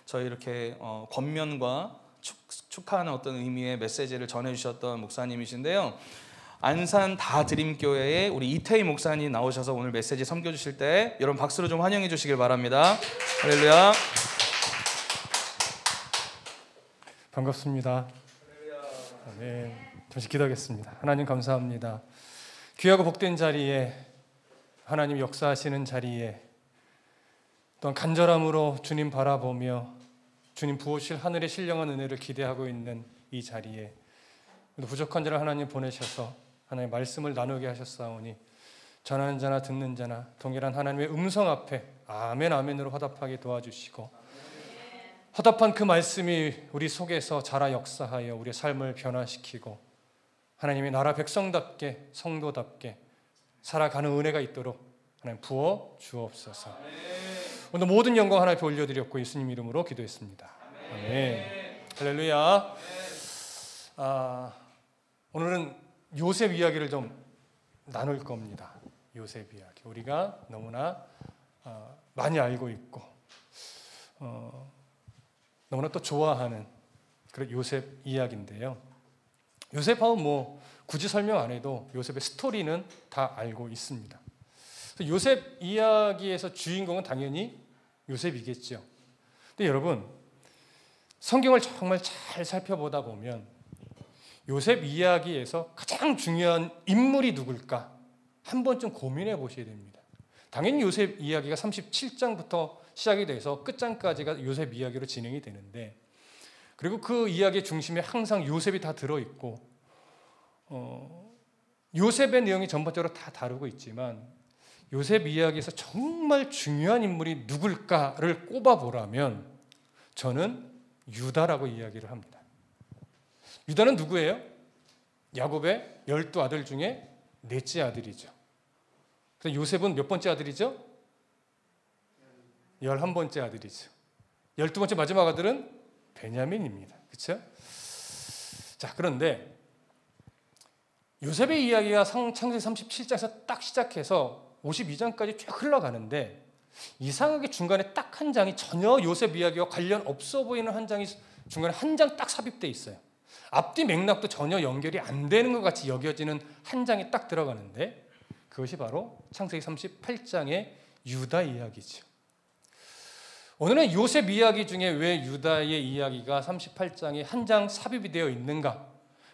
저희 이렇게 권면과 축하하는 어떤 의미의 메시지를 전해주셨던 목사님이신데요. 안산 다드림교회에 우리 이태희 목사님 나오셔서 오늘 메시지 섬겨주실 때 여러분 박수로 좀 환영해 주시길 바랍니다. 할렐루야. 반갑습니다. 네, 잠시 기도하겠습니다. 하나님 감사합니다. 귀하고 복된 자리에, 하나님 역사하시는 자리에, 또한 간절함으로 주님 바라보며 주님 부으실 하늘의 신령한 은혜를 기대하고 있는 이 자리에 부족한 자를 하나님 보내셔서 하나님의 말씀을 나누게 하셨사오니 전하는 자나 듣는 자나 동일한 하나님의 음성 앞에 아멘 아멘으로 화답하게 도와주시고, 화답한 그 말씀이 우리 속에서 자라 역사하여 우리의 삶을 변화시키고 하나님의 나라 백성답게 성도답게 살아가는 은혜가 있도록 하나님 부어 주옵소서. 오늘 모든 영광 하나님께 올려드렸고 예수님 이름으로 기도했습니다. 아멘. 할렐루야. 오늘은 요셉 이야기를 좀 나눌 겁니다. 요셉 이야기. 우리가 너무나 많이 알고 있고 너무나 또 좋아하는 그런 요셉 이야기인데요. 요셉하고 뭐 굳이 설명 안 해도 요셉의 스토리는 다 알고 있습니다. 요셉 이야기에서 주인공은 당연히 요셉이겠죠. 근데 여러분, 성경을 정말 잘 살펴보다 보면 요셉 이야기에서 가장 중요한 인물이 누굴까 한 번쯤 고민해 보셔야 됩니다. 당연히 요셉 이야기가 37장부터 시작이 돼서 끝장까지가 요셉 이야기로 진행이 되는데, 그리고 그 이야기의 중심에 항상 요셉이 다 들어있고 요셉의 내용이 전반적으로 다 다루고 있지만 요셉 이야기에서 정말 중요한 인물이 누굴까를 꼽아보라면 저는 유다라고 이야기를 합니다. 유다는 누구예요? 야곱의 12아들 중에 넷째 아들이죠. 그래서 요셉은 몇 번째 아들이죠? 11번째 아들이죠. 12번째 마지막 아들은 베냐민입니다. 그렇죠? 자, 그런데 요셉의 이야기가 창세기 37장에서 딱 시작해서 52장까지 쭉 흘러가는데 이상하게 중간에 딱 한 장이 전혀 요셉 이야기와 관련 없어 보이는 한 장이 중간에 한 장 딱 삽입돼 있어요. 앞뒤 맥락도 전혀 연결이 안 되는 것 같이 여겨지는 한 장이 딱 들어가는데 그것이 바로 창세기 38장의 유다 이야기죠. 오늘은 요셉 이야기 중에 왜 유다의 이야기가 38장에 한 장 삽입이 되어 있는가,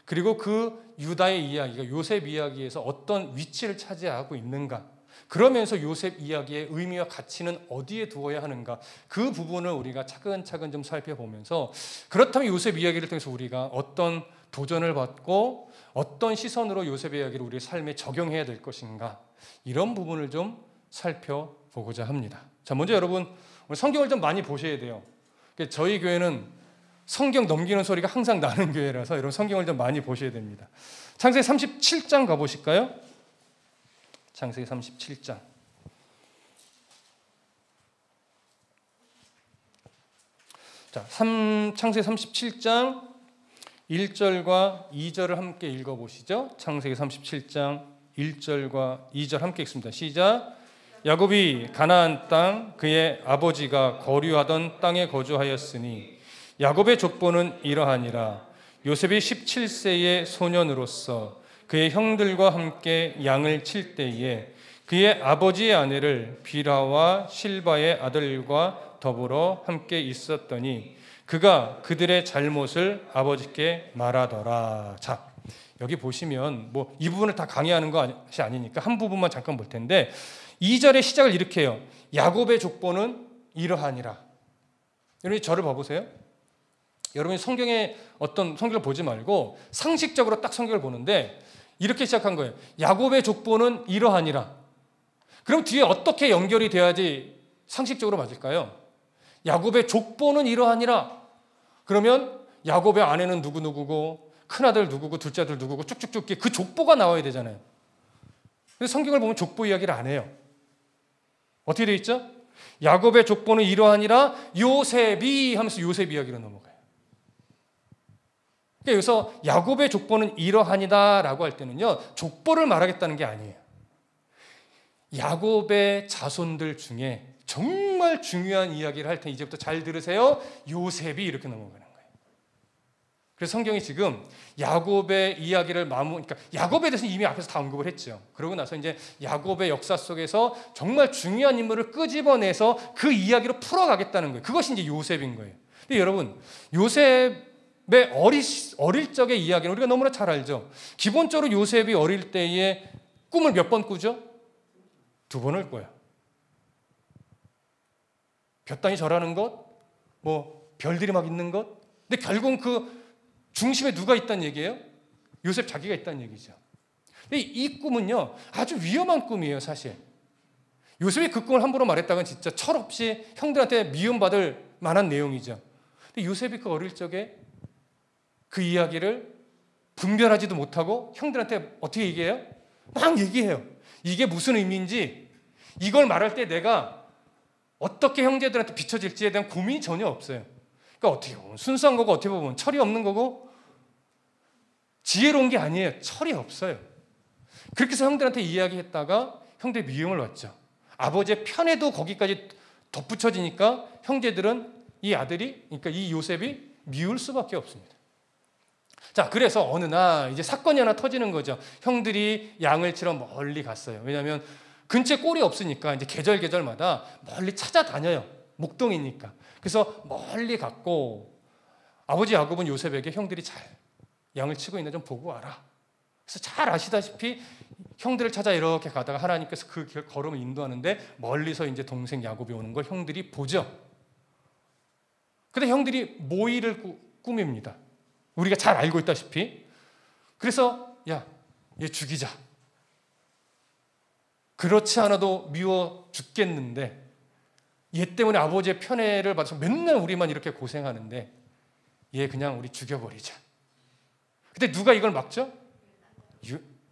그리고 그 유다의 이야기가 요셉 이야기에서 어떤 위치를 차지하고 있는가, 그러면서 요셉 이야기의 의미와 가치는 어디에 두어야 하는가, 그 부분을 우리가 차근차근 좀 살펴보면서 그렇다면 요셉 이야기를 통해서 우리가 어떤 도전을 받고 어떤 시선으로 요셉 이야기를 우리의 삶에 적용해야 될 것인가, 이런 부분을 좀 살펴보고자 합니다. 자, 먼저 여러분 오늘 성경을 좀 많이 보셔야 돼요. 저희 교회는 성경 넘기는 소리가 항상 나는 교회라서 여러분 성경을 좀 많이 보셔야 됩니다. 창세기 37장 가보실까요? 창세기 37장. 자, 창세기 37장 1절과 2절을 함께 읽어보시죠. 창세기 37장 1절과 2절 함께 읽습니다. 시작. 야곱이 가나안 땅 그의 아버지가 거류하던 땅에 거주하였으니 야곱의 족보는 이러하니라. 요셉이 17세의 소년으로서 그의 형들과 함께 양을 칠 때에 그의 아버지의 아내를 비라와 실바의 아들과 더불어 함께 있었더니 그가 그들의 잘못을 아버지께 말하더라. 자, 여기 보시면 뭐 이 부분을 다 강의하는 것이 아니니까 한 부분만 잠깐 볼 텐데 2절의 시작을 이렇게 해요. 야곱의 족보는 이러하니라. 여러분이 저를 봐보세요. 여러분이 성경에 어떤 성경을 보지 말고 상식적으로 딱 성경을 보는데 이렇게 시작한 거예요. 야곱의 족보는 이러하니라. 그럼 뒤에 어떻게 연결이 돼야지 상식적으로 맞을까요? 야곱의 족보는 이러하니라. 그러면 야곱의 아내는 누구누구고 큰아들 누구고 둘째 아들 누구고 쭉쭉쭉 그 족보가 나와야 되잖아요. 그래서 성경을 보면 족보 이야기를 안 해요. 어떻게 되어 있죠? 야곱의 족보는 이러하니라 요셉이 하면서 요셉 이야기로 넘어가요. 그러니까 여기서 야곱의 족보는 이러하니다 라고 할 때는요, 족보를 말하겠다는 게 아니에요. 야곱의 자손들 중에 정말 중요한 이야기를 할 테니 이제부터 잘 들으세요. 요셉이 이렇게 넘어가는 거예요. 그래서 성경이 지금 야곱의 이야기를 그러니까 야곱에 대해서 이미 앞에서 다 언급을 했죠. 그러고 나서 이제 야곱의 역사 속에서 정말 중요한 인물을 끄집어내서 그 이야기로 풀어가겠다는 거예요. 그것이 이제 요셉인 거예요. 근데 여러분, 요셉의 어릴 적의 이야기는 우리가 너무나 잘 알죠. 기본적으로 요셉이 어릴 때에 꿈을 몇 번 꾸죠? 2번을 꿔요. 볕단이 절하는 것, 뭐 별들이 막 있는 것. 근데 결국은 그 중심에 누가 있다는 얘기예요? 요셉 자기가 있다는 얘기죠. 근데 이 꿈은요, 아주 위험한 꿈이에요, 사실. 요셉이 그 꿈을 함부로 말했다간 진짜 철없이 형들한테 미움받을 만한 내용이죠. 근데 요셉이 그 어릴 적에 그 이야기를 분별하지도 못하고 형들한테 어떻게 얘기해요? 막 얘기해요. 이게 무슨 의미인지, 이걸 말할 때 내가 어떻게 형제들한테 비춰질지에 대한 고민이 전혀 없어요. 그러니까 어떻게 보면 순수한 거고 어떻게 보면 철이 없는 거고 지혜로운 게 아니에요. 철이 없어요. 그렇게 해서 형들한테 이야기했다가 형들의 미움을 받죠. 아버지의 편에도 거기까지 덧붙여지니까 형제들은 이 아들이, 그러니까 이 요셉이 미울 수밖에 없습니다. 자, 그래서 어느 날 이제 사건이 하나 터지는 거죠. 형들이 양을 치러 멀리 갔어요. 왜냐하면 근처에 꼴이 없으니까 이제 계절마다 멀리 찾아다녀요. 목동이니까. 그래서 멀리 갔고 아버지 야곱은 요셉에게 형들이 잘 양을 치고 있나 좀 보고 와라. 그래서 잘 아시다시피 형들을 찾아 이렇게 가다가 하나님께서 그 길 걸음을 인도하는데 멀리서 이제 동생 야곱이 오는 걸 형들이 보죠. 근데 형들이 모의를 꾸밉니다. 우리가 잘 알고 있다시피. 그래서 야, 얘 죽이자. 그렇지 않아도 미워 죽겠는데 얘 때문에 아버지의 편애를 받아서 맨날 우리만 이렇게 고생하는데 얘 그냥 우리 죽여버리자. 근데 누가 이걸 막죠?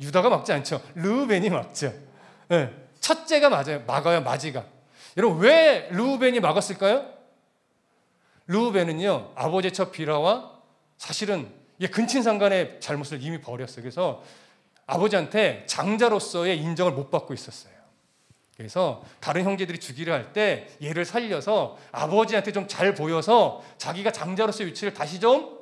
유다가 막지 않죠. 르우벤이 막죠. 네. 첫째가 막아요. 마지가. 여러분, 왜 르우벤이 막았을까요? 르우벤은요, 아버지의 첫 비라와 사실은 근친상간의 잘못을 이미 벌였어요. 그래서 아버지한테 장자로서의 인정을 못 받고 있었어요. 그래서 다른 형제들이 죽이려 할 때 얘를 살려서 아버지한테 좀 잘 보여서 자기가 장자로서의 위치를 다시 좀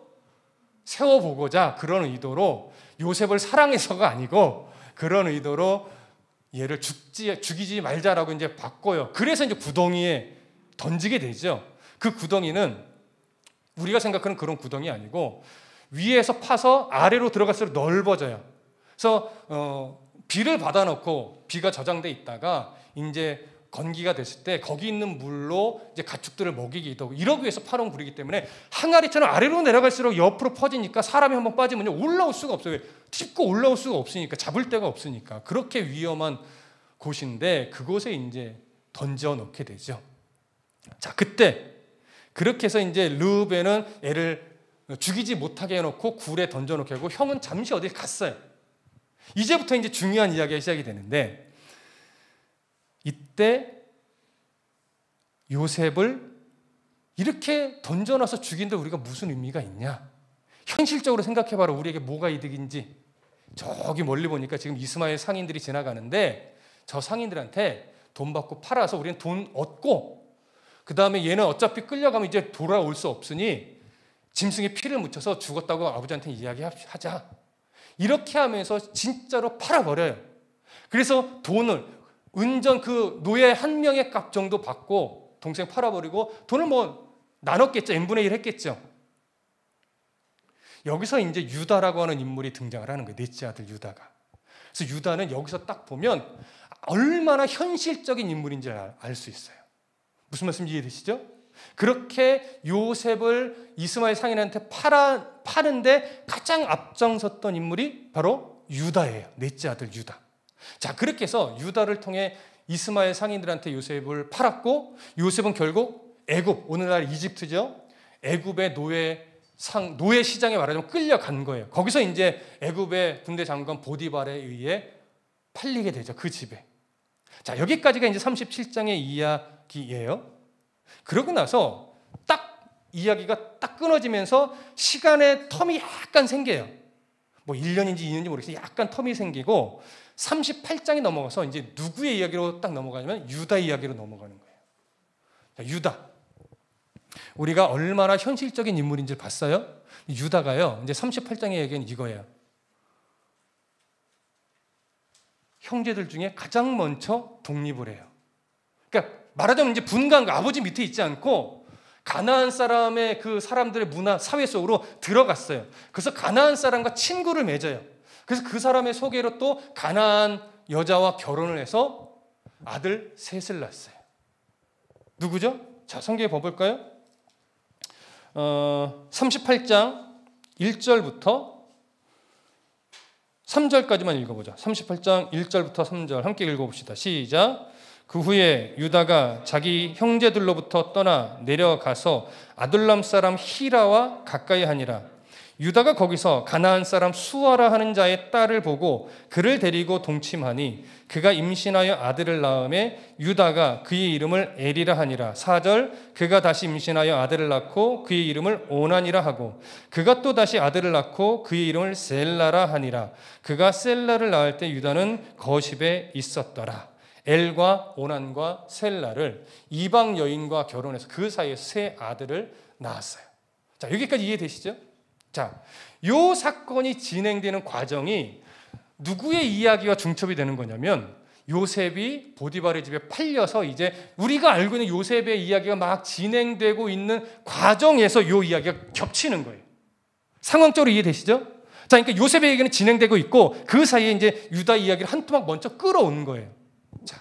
세워보고자 그런 의도로 요셉을 사랑해서가 아니고 그런 의도로 얘를 죽이지 말자라고 이제 바꿔요. 그래서 이제 구덩이에 던지게 되죠. 그 구덩이는 우리가 생각하는 그런 구덩이 아니고 위에서 파서 아래로 들어갈수록 넓어져요. 그래서 비를 받아놓고 비가 저장돼 있다가 이제 건기가 됐을 때 거기 있는 물로 이제 가축들을 먹이기도 하고 이러기 위해서 파놓은 굴이기 때문에 항아리처럼 아래로 내려갈수록 옆으로 퍼지니까 사람이 한번 빠지면 올라올 수가 없어요. 짚고 올라올 수가 없으니까, 잡을 데가 없으니까. 그렇게 위험한 곳인데 그곳에 이제 던져 놓게 되죠. 자, 그때 그렇게 해서 이제 르우벤은 애를 죽이지 못하게 해놓고 굴에 던져 놓게 하고 형은 잠시 어딜 갔어요. 이제부터 이제 중요한 이야기가 시작이 되는데 이때 요셉을 이렇게 던져놔서 죽인데 우리가 무슨 의미가 있냐? 현실적으로 생각해봐라. 우리에게 뭐가 이득인지. 저기 멀리 보니까 지금 이스마엘 상인들이 지나가는데 저 상인들한테 돈 받고 팔아서 우리는 돈 얻고 그 다음에 얘는 어차피 끌려가면 이제 돌아올 수 없으니 짐승에 피를 묻혀서 죽었다고 아버지한테 이야기하자. 이렇게 하면서 진짜로 팔아버려요. 그래서 돈을 은전 그 노예 한 명의 값 정도 받고 동생 팔아버리고 돈을 뭐 나눴겠죠. n분의 1 했겠죠. 여기서 이제 유다라고 하는 인물이 등장을 하는 거예요. 넷째 아들 유다가. 그래서 유다는 여기서 딱 보면 얼마나 현실적인 인물인지 알 수 있어요. 무슨 말씀인지 이해되시죠? 그렇게 요셉을 이스마엘 상인한테 파는데 가장 앞장섰던 인물이 바로 유다예요. 넷째 아들 유다. 자, 그렇게 해서 유다를 통해 이스마엘 상인들한테 요셉을 팔았고 요셉은 결국 애굽, 오늘날 이집트죠. 애굽의 노예 시장에 말하자면 끌려간 거예요. 거기서 이제 애굽의 군대 장관 보디발에 의해 팔리게 되죠. 그 집에. 자, 여기까지가 이제 37장의 이야기예요. 그러고 나서 딱 이야기가 딱 끊어지면서 시간의 텀이 약간 생겨요. 뭐 1년인지 2년인지 모르겠어요. 약간 텀이 생기고 38장이 넘어가서 이제 누구의 이야기로 딱 넘어가냐면 유다 이야기로 넘어가는 거예요. 자, 유다. 우리가 얼마나 현실적인 인물인지 봤어요? 유다가요. 이제 38장의 얘기는 이거예요. 형제들 중에 가장 먼저 독립을 해요. 그러니까 말하자면 이제 분가한 아버지 밑에 있지 않고 가나안 사람의 그 사람들의 문화, 사회 속으로 들어갔어요. 그래서 가나안 사람과 친구를 맺어요. 그래서 그 사람의 소개로 또 가나안 여자와 결혼을 해서 아들 셋을 낳았어요. 누구죠? 자, 성경에 봐볼까요? 38장 1절부터 3절까지만 읽어보자. 38장 1절부터 3절 함께 읽어봅시다. 시작. 그 후에 유다가 자기 형제들로부터 떠나 내려가서 아둘람 사람 히라와 가까이 하니라. 유다가 거기서 가나안 사람 수아라 하는 자의 딸을 보고 그를 데리고 동침하니 그가 임신하여 아들을 낳음에 유다가 그의 이름을 에리라 하니라. 4절. 그가 다시 임신하여 아들을 낳고 그의 이름을 오난이라 하고 그가 또 다시 아들을 낳고 그의 이름을 셀라라 하니라. 그가 셀라를 낳을 때 유다는 거십에 있었더라. 엘과 오난과 셀라를 이방 여인과 결혼해서 그 사이에서 세 아들을 낳았어요. 자, 여기까지 이해되시죠? 자, 요 사건이 진행되는 과정이 누구의 이야기와 중첩이 되는 거냐면 요셉이 보디발의 집에 팔려서 이제 우리가 알고 있는 요셉의 이야기가 막 진행되고 있는 과정에서 요 이야기가 겹치는 거예요. 상황적으로 이해되시죠? 자, 그러니까 요셉의 얘기는 진행되고 있고 그 사이에 이제 유다 이야기를 한 토막 먼저 끌어온 거예요. 자,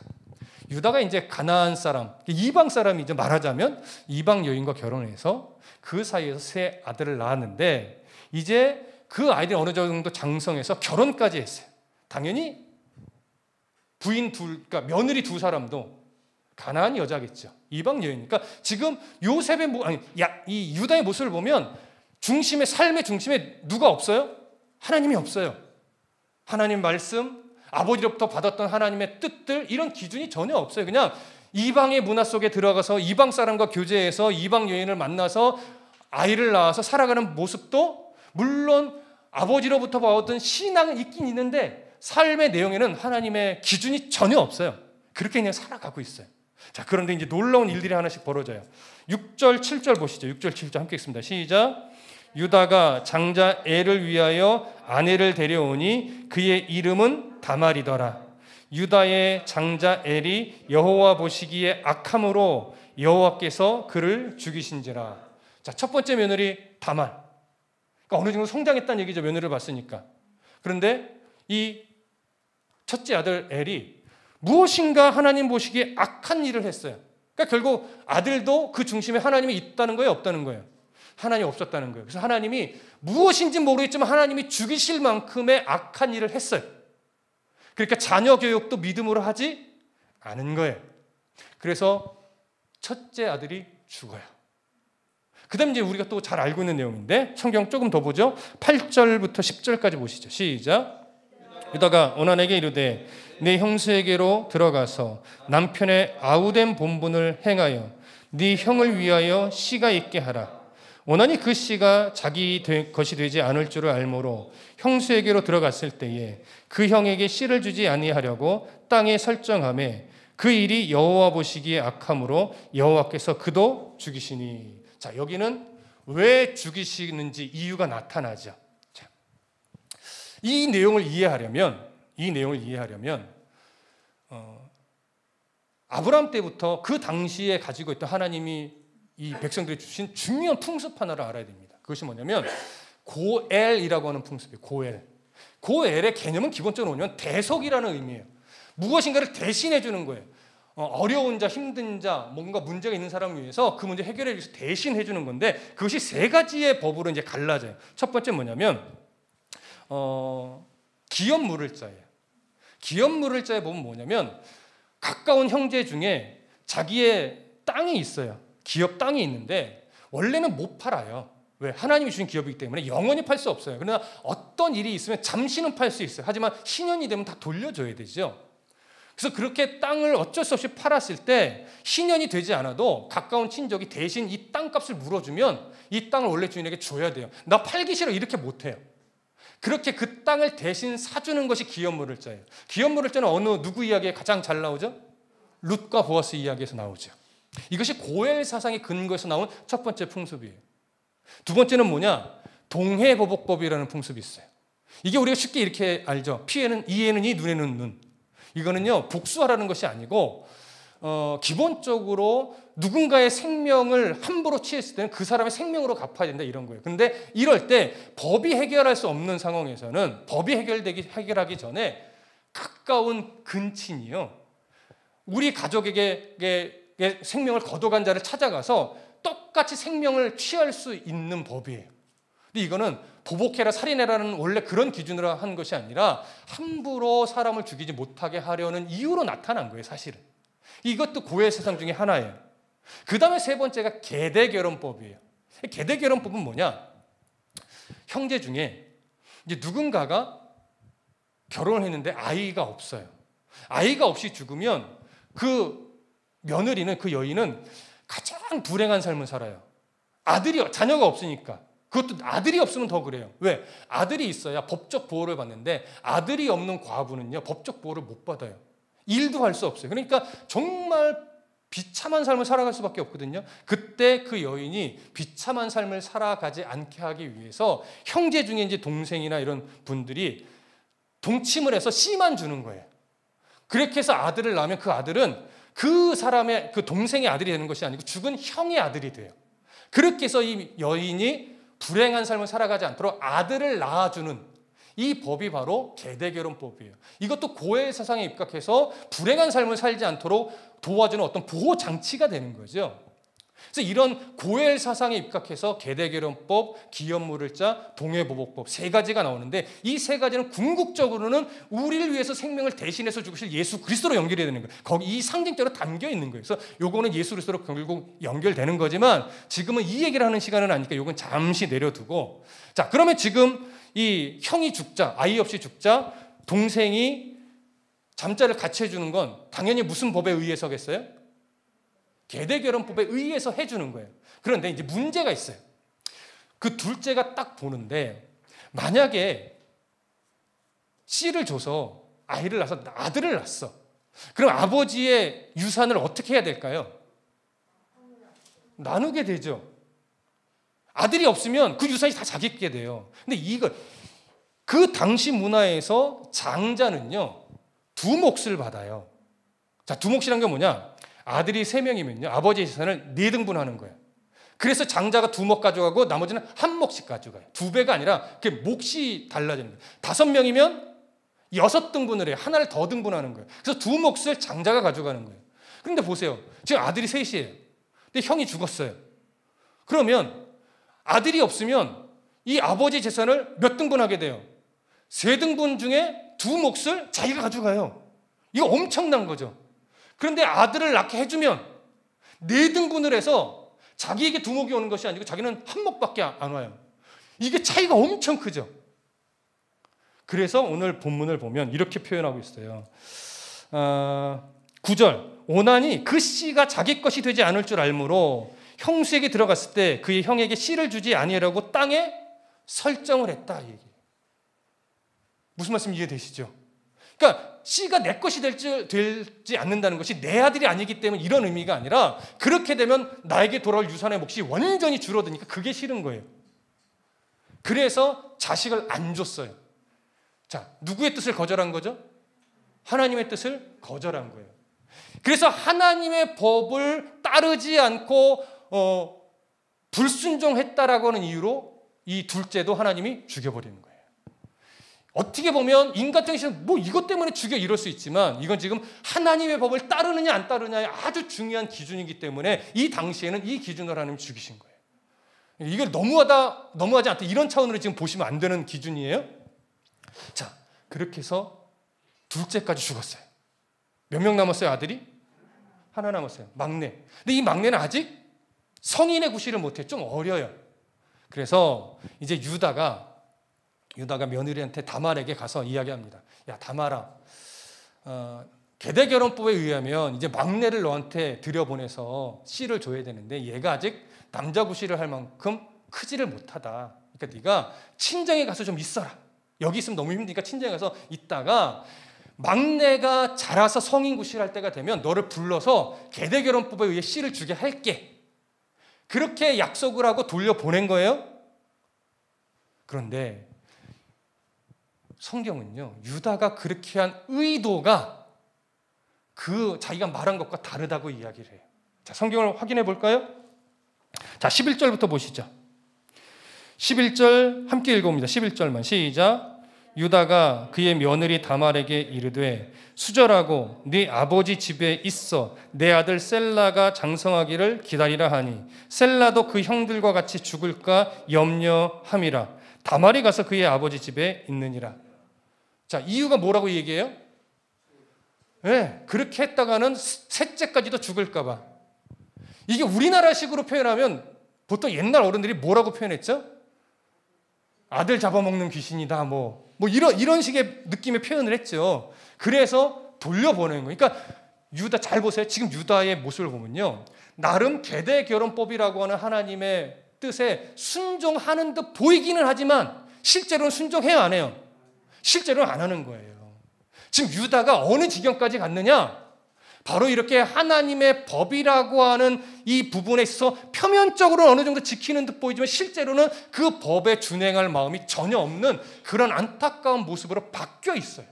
유다가 이제 가나안 사람, 이방 사람이 이제 말하자면 이방 여인과 결혼해서 그 사이에서 세 아들을 낳았는데 이제 그 아이들이 어느 정도 장성해서 결혼까지 했어요. 당연히 부인 둘, 그러니까 며느리 두 사람도 가나안 여자겠죠. 이방 여인이니까 지금 요셉의 이 유다의 모습을 보면 중심에 삶의 중심에 누가 없어요? 하나님이 없어요. 하나님 말씀, 아버지로부터 받았던 하나님의 뜻들 이런 기준이 전혀 없어요. 그냥 이방의 문화 속에 들어가서 이방 사람과 교제해서 이방 여인을 만나서 아이를 낳아서 살아가는 모습도 물론 아버지로부터 받았던 신앙은 있긴 있는데 삶의 내용에는 하나님의 기준이 전혀 없어요. 그렇게 그냥 살아가고 있어요. 자, 그런데 이제 놀라운 일들이 하나씩 벌어져요. 6절, 7절 보시죠. 6절, 7절 함께 읽습니다. 시작. 유다가 장자 엘을 위하여 아내를 데려오니 그의 이름은 다말이더라. 유다의 장자 엘이 여호와 보시기에 악함으로 여호와께서 그를 죽이신지라. 자, 첫 번째 며느리 다말. 그러니까 어느 정도 성장했다는 얘기죠. 며느리를 봤으니까. 그런데 이 첫째 아들 엘이 무엇인가 하나님 보시기에 악한 일을 했어요. 그러니까 결국 아들도 그 중심에 하나님이 있다는 거예요, 없다는 거예요? 하나님이 없었다는 거예요. 그래서 하나님이 무엇인지 모르겠지만 하나님이 죽이실 만큼의 악한 일을 했어요. 그러니까 자녀 교육도 믿음으로 하지 않은 거예요. 그래서 첫째 아들이 죽어요. 그 다음에 이제 우리가 또 잘 알고 있는 내용인데 성경 조금 더 보죠. 8절부터 10절까지 보시죠. 시작. 유다가 오난에게 이르되 네 형수에게로 들어가서 남편의 아우된 본분을 행하여 네 형을 위하여 씨가 있게 하라. 오난이 그 씨가 자기 것이 되지 않을 줄을 알므로 형수에게로 들어갔을 때에 그 형에게 씨를 주지 아니하려고 땅에 설정하매 그 일이 여호와 보시기에 악함으로 여호와께서 그도 죽이시니. 자, 여기는 왜 죽이시는지 이유가 나타나죠. 자, 이 내용을 이해하려면 아브라함 때부터 그 당시에 가지고 있던 하나님이 이 백성들이 주신 중요한 풍습 하나를 알아야 됩니다. 그것이 뭐냐면 고엘이라고 하는 풍습이에요. 고엘의 개념은 기본적으로 뭐냐면 대속이라는 의미예요. 무엇인가를 대신해 주는 거예요. 어려운 자, 힘든 자, 뭔가 문제가 있는 사람을 위해서 그 문제 해결해 위해서 대신해 주는 건데 그것이 세 가지의 법으로 이제 갈라져요. 첫 번째 뭐냐면 기업 물을 자예요. 기업 물을 자에 보면 뭐냐면 가까운 형제 중에 자기의 땅이 있어요. 기업 땅이 있는데 원래는 못 팔아요. 왜? 하나님이 주신 기업이기 때문에 영원히 팔 수 없어요. 그러나 어떤 일이 있으면 잠시는 팔 수 있어요. 하지만 신년이 되면 다 돌려줘야 되죠. 그래서 그렇게 땅을 어쩔 수 없이 팔았을 때 신년이 되지 않아도 가까운 친족이 대신 이 땅값을 물어주면 이 땅을 원래 주인에게 줘야 돼요. 나 팔기 싫어 이렇게 못해요. 그렇게 그 땅을 대신 사주는 것이 기업 물을 자예요. 기업 물을 자는 누구 이야기에 가장 잘 나오죠? 룻과 보아스 이야기에서 나오죠. 이것이 고엘 사상의 근거에서 나온 첫 번째 풍습이에요. 두 번째는 뭐냐? 동해보복법이라는 풍습이 있어요. 이게 우리가 쉽게 이렇게 알죠. 피에는 이에는 이, 눈에는 눈. 이거는요, 복수하라는 것이 아니고 기본적으로 누군가의 생명을 함부로 취했을 때는 그 사람의 생명으로 갚아야 된다, 이런 거예요. 그런데 이럴 때 법이 해결할 수 없는 상황에서는 법이 해결하기 전에 가까운 근친이요, 우리 가족에게 생명을 거둬간 자를 찾아가서 똑같이 생명을 취할 수 있는 법이에요. 근데 이거는 보복해라, 살인해라는 원래 그런 기준으로 한 것이 아니라 함부로 사람을 죽이지 못하게 하려는 이유로 나타난 거예요, 사실은. 이것도 고해 세상 중에 하나예요. 그 다음에 세 번째가 계대결혼법이에요. 계대결혼법은 뭐냐? 형제 중에 이제 누군가가 결혼을 했는데 아이가 없어요. 아이가 없이 죽으면 그 며느리는, 그 여인은 가장 불행한 삶을 살아요. 자녀가 없으니까. 그것도 아들이 없으면 더 그래요. 왜? 아들이 있어야 법적 보호를 받는데 아들이 없는 과부는요, 법적 보호를 못 받아요. 일도 할 수 없어요. 그러니까 정말 비참한 삶을 살아갈 수밖에 없거든요. 그때 그 여인이 비참한 삶을 살아가지 않게 하기 위해서 형제 중에 이제 동생이나 이런 분들이 동침을 해서 씨만 주는 거예요. 그렇게 해서 아들을 낳으면 그 아들은 그 사람의, 그 동생의 아들이 되는 것이 아니고 죽은 형의 아들이 돼요. 그렇게 해서 이 여인이 불행한 삶을 살아가지 않도록 아들을 낳아주는 이 법이 바로 계대결혼법이에요. 이것도 고해 사상에 입각해서 불행한 삶을 살지 않도록 도와주는 어떤 보호 장치가 되는 거죠. 그래서 이런 고해 사상에 입각해서 계대결혼법, 기업물을자, 동해보복법 세 가지가 나오는데 이 세 가지는 궁극적으로는 우리를 위해서 생명을 대신해서 죽으실 예수 그리스도로 연결이 되는 거예요. 거기 이 상징적으로 담겨 있는 거예요. 그래서 요거는 예수 그리스도로 결국 연결되는 거지만 지금은 이 얘기를 하는 시간은 아니니까 요건 잠시 내려두고, 자, 그러면 지금 이 형이 죽자, 아이 없이 죽자, 동생이 잠자를 같이 해주는 건 당연히 무슨 법에 의해서겠어요? 계대결혼법에 의해서 해주는 거예요. 그런데 이제 문제가 있어요. 그 둘째가 딱 보는데 만약에 씨를 줘서 아이를 낳아서 아들을 낳았어. 그럼 아버지의 유산을 어떻게 해야 될까요? 나누게 되죠. 아들이 없으면 그 유산이 다 자기게 돼요. 근데 그 당시 문화에서 장자는요, 두 몫을 받아요. 자, 두 몫이란 게 뭐냐? 아들이 3명이면요, 아버지의 재산을 4등분하는 거예요. 그래서 장자가 2몫 가져가고 나머지는 1몫씩 가져가요. 2배가 아니라 그 몫이 달라지는 거예요. 5명이면 6등분을 해요. 하나를 더 등분하는 거예요. 그래서 2몫을 장자가 가져가는 거예요. 그런데 보세요. 지금 아들이 3이에요. 근데 형이 죽었어요. 그러면 아들이 없으면 이 아버지 재산을 몇 등분하게 돼요? 3등분 중에 2몫을 자기가 가져가요. 이거 엄청난 거죠. 그런데 아들을 낳게 해주면 4등분을 해서 자기에게 2몫이 오는 것이 아니고 자기는 1몫밖에 안 와요. 이게 차이가 엄청 크죠. 그래서 오늘 본문을 보면 이렇게 표현하고 있어요. 9절, 오난이 그 씨가 자기 것이 되지 않을 줄 알므로 형수에게 들어갔을 때 그의 형에게 씨를 주지 아니하라고 땅에 설정을 했다, 이 얘기예요. 무슨 말씀 이해되시죠? 그러니까 씨가 내 것이 되지 않는다는 것이 내 아들이 아니기 때문에 이런 의미가 아니라 그렇게 되면 나에게 돌아올 유산의 몫이 완전히 줄어드니까 그게 싫은 거예요. 그래서 자식을 안 줬어요. 자, 누구의 뜻을 거절한 거죠? 하나님의 뜻을 거절한 거예요. 그래서 하나님의 법을 따르지 않고 불순종했다라고 하는 이유로 이 둘째도 하나님이 죽여버리는 거예요. 어떻게 보면 인간적인 시선 뭐 이것 때문에 죽여 이럴 수 있지만 이건 지금 하나님의 법을 따르느냐 안 따르느냐의 아주 중요한 기준이기 때문에 이 당시에는 이 기준으로 하나님이 죽이신 거예요. 이걸 너무하지 않다 이런 차원으로 지금 보시면 안 되는 기준이에요. 자, 그렇게 해서 둘째까지 죽었어요. 몇 명 남았어요, 아들이? 하나 남았어요. 막내. 근데 이 막내는 아직 성인의 구실을 못해. 좀 어려요. 그래서 이제 유다가 며느리한테 다말에게 가서 이야기합니다. 야, 다말아, 계대결혼법에 의하면 이제 막내를 너한테 들여보내서 씨를 줘야 되는데 얘가 아직 남자 구실을 할 만큼 크지를 못하다. 그러니까 네가 친정에 가서 좀 있어라. 여기 있으면 너무 힘드니까 친정에 가서 있다가 막내가 자라서 성인 구실할 때가 되면 너를 불러서 계대결혼법에 의해 씨를 주게 할게. 그렇게 약속을 하고 돌려보낸 거예요. 그런데 성경은요, 유다가 그렇게 한 의도가 그 자기가 말한 것과 다르다고 이야기를 해요. 자, 성경을 확인해 볼까요? 자, 11절부터 보시죠. 11절 함께 읽어봅니다. 11절만 시작. 유다가 그의 며느리 다말에게 이르되 수절하고 네 아버지 집에 있어 내 아들 셀라가 장성하기를 기다리라 하니 셀라도 그 형들과 같이 죽을까 염려함이라. 다말이 가서 그의 아버지 집에 있느니라. 자, 이유가 뭐라고 얘기해요? 네, 그렇게 했다가는 셋째까지도 죽을까 봐. 이게 우리나라식으로 표현하면 보통 옛날 어른들이 뭐라고 표현했죠? 아들 잡아먹는 귀신이다, 뭐 이런 식의 느낌의 표현을 했죠. 그래서 돌려보내는 거예요. 그러니까 유다, 잘 보세요. 지금 유다의 모습을 보면요, 나름 계대결혼법이라고 하는 하나님의 뜻에 순종하는 듯 보이기는 하지만 실제로는 순종해요, 안 해요? 실제로는 안 하는 거예요. 지금 유다가 어느 지경까지 갔느냐? 바로 이렇게 하나님의 법이라고 하는 이 부분에 있어서 표면적으로 어느 정도 지키는 듯 보이지만 실제로는 그 법에 준행할 마음이 전혀 없는 그런 안타까운 모습으로 바뀌어 있어요.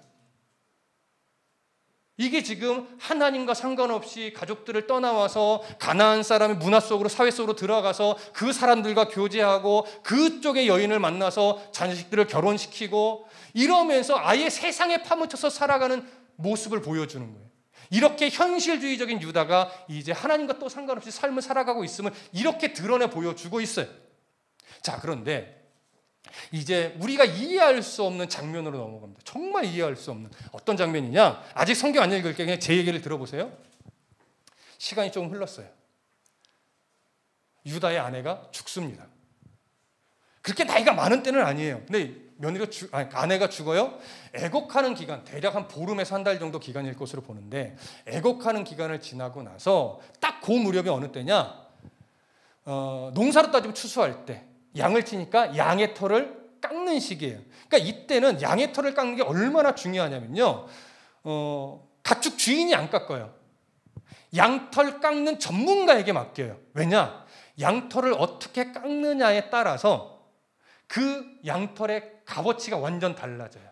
이게 지금 하나님과 상관없이 가족들을 떠나와서 가나안 사람의 문화 속으로, 사회 속으로 들어가서 그 사람들과 교제하고 그쪽의 여인을 만나서 자식들을 결혼시키고 이러면서 아예 세상에 파묻혀서 살아가는 모습을 보여주는 거예요. 이렇게 현실주의적인 유다가 이제 하나님과 또 상관없이 삶을 살아가고 있음을 이렇게 드러내 보여주고 있어요. 자, 그런데 이제 우리가 이해할 수 없는 장면으로 넘어갑니다. 정말 이해할 수 없는 어떤 장면이냐? 아직 성경 안 읽을게요. 그냥 제 얘기를 들어보세요. 시간이 조금 흘렀어요. 유다의 아내가 죽습니다. 그렇게 나이가 많은 때는 아니에요. 근데 아내가 죽어요. 애곡하는 기간, 대략 한 보름에서 한 달 정도 기간일 것으로 보는데, 애곡하는 기간을 지나고 나서 딱 그 무렵이 어느 때냐? 농사로 따지면 추수할 때 양을 치니까 양의 털을 깎는 시기예요. 그러니까 이때는 양의 털을 깎는 게 얼마나 중요하냐면요, 가축 주인이 안 깎아요. 양털 깎는 전문가에게 맡겨요. 왜냐? 양털을 어떻게 깎느냐에 따라서 그 양털의 값어치가 완전 달라져요.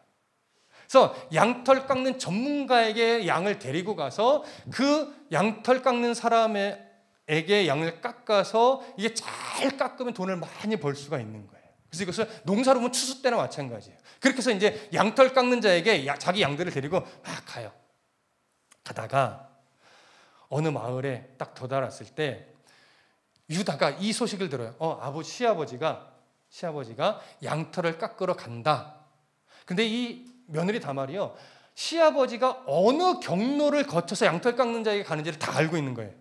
그래서 양털 깎는 전문가에게 양을 데리고 가서 그 양털 깎는 사람에게 양을 깎아서 이게 잘 깎으면 돈을 많이 벌 수가 있는 거예요. 그래서 이것을 농사로 보면 추수 때나 마찬가지예요. 그렇게 해서 이제 양털 깎는 자에게 자기 양들을 데리고 막 가요. 가다가 어느 마을에 딱 도달했을 때 유다가 이 소식을 들어요. 시아버지가 양털을 깎으러 간다. 근데 이 며느리 다말이요, 시아버지가 어느 경로를 거쳐서 양털 깎는 자에게 가는지를 다 알고 있는 거예요.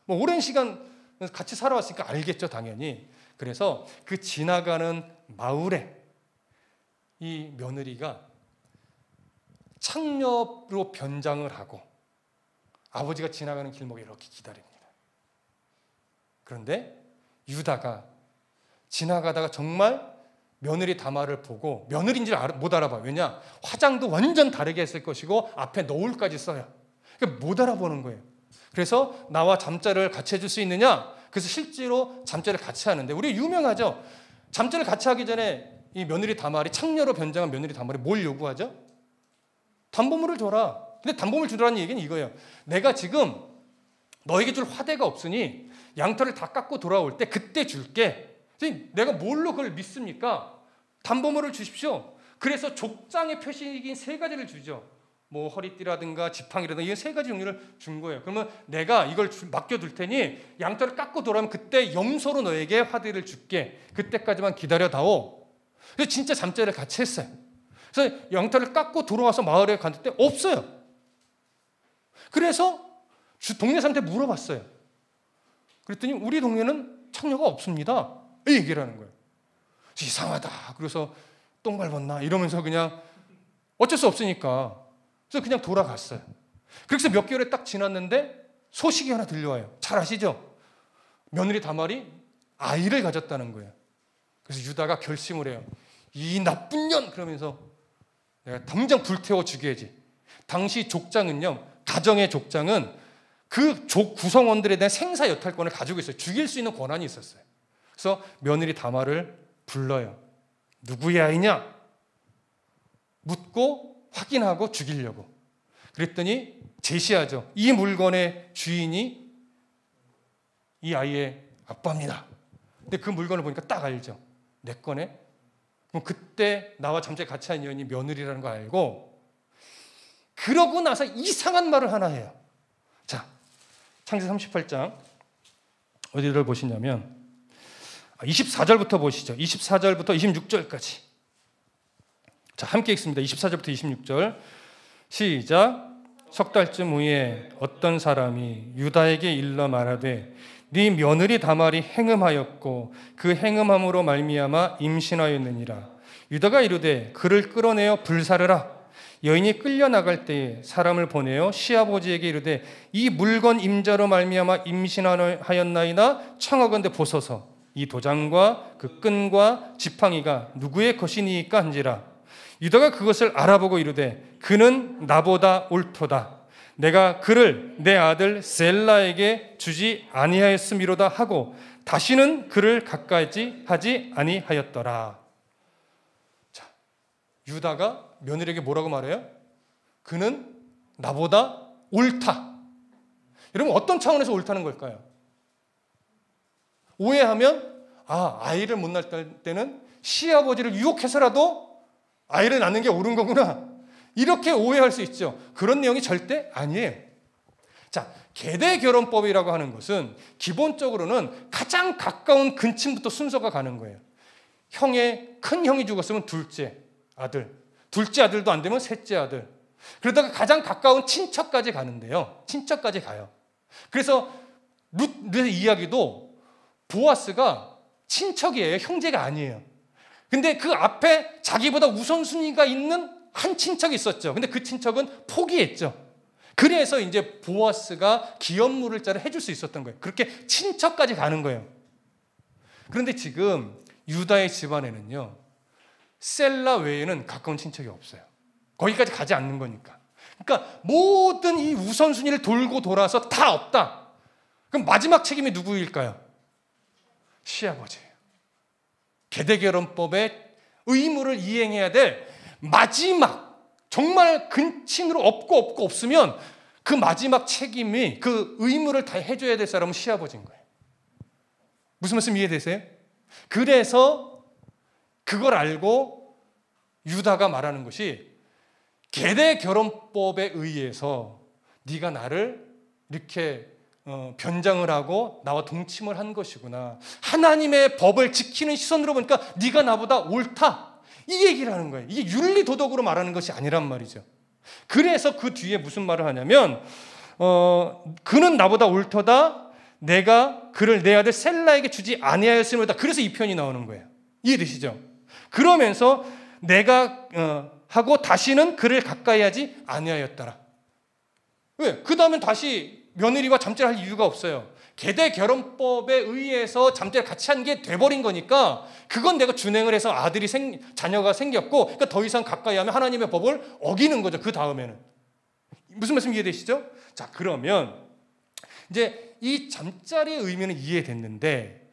뭐 오랜 시간 같이 살아왔으니까 알겠죠, 당연히. 그래서 그 지나가는 마을에 이 며느리가 창녀로 변장을 하고 아버지가 지나가는 길목에 이렇게 기다립니다. 그런데 유다가 지나가다가 정말 며느리 다말을 보고, 며느리인지 못 알아봐요. 왜냐? 화장도 완전 다르게 했을 것이고 앞에 너울까지 써요. 그러니까 못 알아보는 거예요. 그래서 나와 잠자를 같이 해줄 수 있느냐? 그래서 실제로 잠자를 같이 하는데, 우리 유명하죠? 잠자를 같이 하기 전에 이 며느리 다말이, 창녀로 변장한 며느리 다말이 뭘 요구하죠? 담보물을 줘라. 근데 담보물 주라는 얘기는 이거예요. 내가 지금 너에게 줄 화대가 없으니 양털을 다 깎고 돌아올 때 그때 줄게. 내가 뭘로 그걸 믿습니까? 담보물을 주십시오. 그래서 족장의 표식인 3가지를 주죠. 뭐 허리띠라든가 지팡이라든가 이런 3가지 종류를 준 거예요. 그러면 내가 이걸 맡겨둘 테니 양털을 깎고 돌아오면 그때 염소로 너에게 화대를 줄게. 그때까지만 기다려다오. 그래서 진짜 잠자리를 같이 했어요. 그래서 양털을 깎고 돌아와서 마을에 갔을 때 없어요. 그래서 동네 사람한테 물어봤어요. 그랬더니 우리 동네는 창녀가 없습니다. 이 얘기를 하는 거예요. 이상하다. 그래서 똥 밟았나 이러면서 그냥 어쩔 수 없으니까 그래서 그냥 돌아갔어요. 그래서 몇 개월에 딱 지났는데 소식이 하나 들려와요. 잘 아시죠? 며느리 다말이 아이를 가졌다는 거예요. 그래서 유다가 결심을 해요. 이 나쁜 년! 그러면서 내가 당장 불태워 죽여야지. 당시 족장은요, 가정의 족장은 그 족 구성원들에 대한 생사 여탈권을 가지고 있어요. 죽일 수 있는 권한이 있었어요. 그래서 며느리 다말을 불러요. 누구의 아이냐? 묻고 확인하고 죽이려고. 그랬더니 제시하죠. 이 물건의 주인이 이 아이의 아빠입니다. 근데 그 물건을 보니까 딱 알죠. 내 거네. 그럼 그때 나와 잠자리 같이 한 여인이 며느리라는 거 알고, 그러고 나서 이상한 말을 하나 해요. 자, 창세기 38장 어디를 보시냐면 24절부터 보시죠. 24절부터 26절까지. 자, 함께 읽습니다. 24절부터 26절. 시작. 석 달쯤 후에 어떤 사람이 유다에게 일러 말하되 네 며느리 다말이 행음하였고 그 행음함으로 말미암아 임신하였느니라. 유다가 이르되 그를 끌어내어 불사르라. 여인이 끌려나갈 때에 사람을 보내어 시아버지에게 이르되 이 물건 임자로 말미암아 임신하였나이다. 청하건대 보소서. 이 도장과 그 끈과 지팡이가 누구의 것이니까 한지라. 유다가 그것을 알아보고 이르되 그는 나보다 옳도다. 내가 그를 내 아들 셀라에게 주지 아니하였음이로다 하고 다시는 그를 가까이 하지 아니하였더라. 자, 유다가 며느리에게 뭐라고 말해요? 그는 나보다 옳다. 여러분, 어떤 차원에서 옳다는 걸까요? 오해하면 아이를 못 낳을 때는 시아버지를 유혹해서라도 아이를 낳는 게 옳은 거구나, 이렇게 오해할 수 있죠. 그런 내용이 절대 아니에요. 자, 계대결혼법이라고 하는 것은 기본적으로는 가장 가까운 근친부터 순서가 가는 거예요. 큰 형이 죽었으면 둘째 아들, 둘째 아들도 안 되면 셋째 아들, 그러다가 가장 가까운 친척까지 가는데요. 친척까지 가요. 그래서 룻의 이야기도 보아스가 친척이에요. 형제가 아니에요. 근데 그 앞에 자기보다 우선순위가 있는 한 친척이 있었죠. 근데 그 친척은 포기했죠. 그래서 이제 보아스가 기업물을 자를 해줄 수 있었던 거예요. 그렇게 친척까지 가는 거예요. 그런데 지금 유다의 집안에는요, 셀라 외에는 가까운 친척이 없어요. 거기까지 가지 않는 거니까. 그러니까 모든 이 우선순위를 돌고 돌아서 다 없다. 그럼 마지막 책임이 누구일까요? 시아버지예요. 계대결혼법의 의무를 이행해야 될 마지막, 정말 근친으로 없고 없으면 그 마지막 책임이, 그 의무를 다 해줘야 될 사람은 시아버지인 거예요. 무슨 말씀 이해되세요? 그래서 그걸 알고 유다가 말하는 것이, 계대결혼법에 의해서 네가 나를 이렇게 변장을 하고 나와 동침을 한 것이구나. 하나님의 법을 지키는 시선으로 보니까 네가 나보다 옳다. 이 얘기를 하는 거예요. 이게 윤리도덕으로 말하는 것이 아니란 말이죠. 그래서 그 뒤에 무슨 말을 하냐면 그는 나보다 옳도다. 내가 그를 내 아들 셀라에게 주지 아니하였음이다. 그래서 이 편이 나오는 거예요. 이해되시죠? 그러면서 내가 하고 다시는 그를 가까이 하지 아니하였더라. 왜? 그 다음엔 다시 며느리와 잠자리할 이유가 없어요. 계대결혼법에 의해서 잠자리 같이 한 게 돼버린 거니까 그건 내가 준행을 해서 자녀가 생겼고, 그러니까 더 이상 가까이 하면 하나님의 법을 어기는 거죠. 그 다음에는. 무슨 말씀 이해되시죠? 자, 그러면 이제 이 잠자리의 의미는 이해됐는데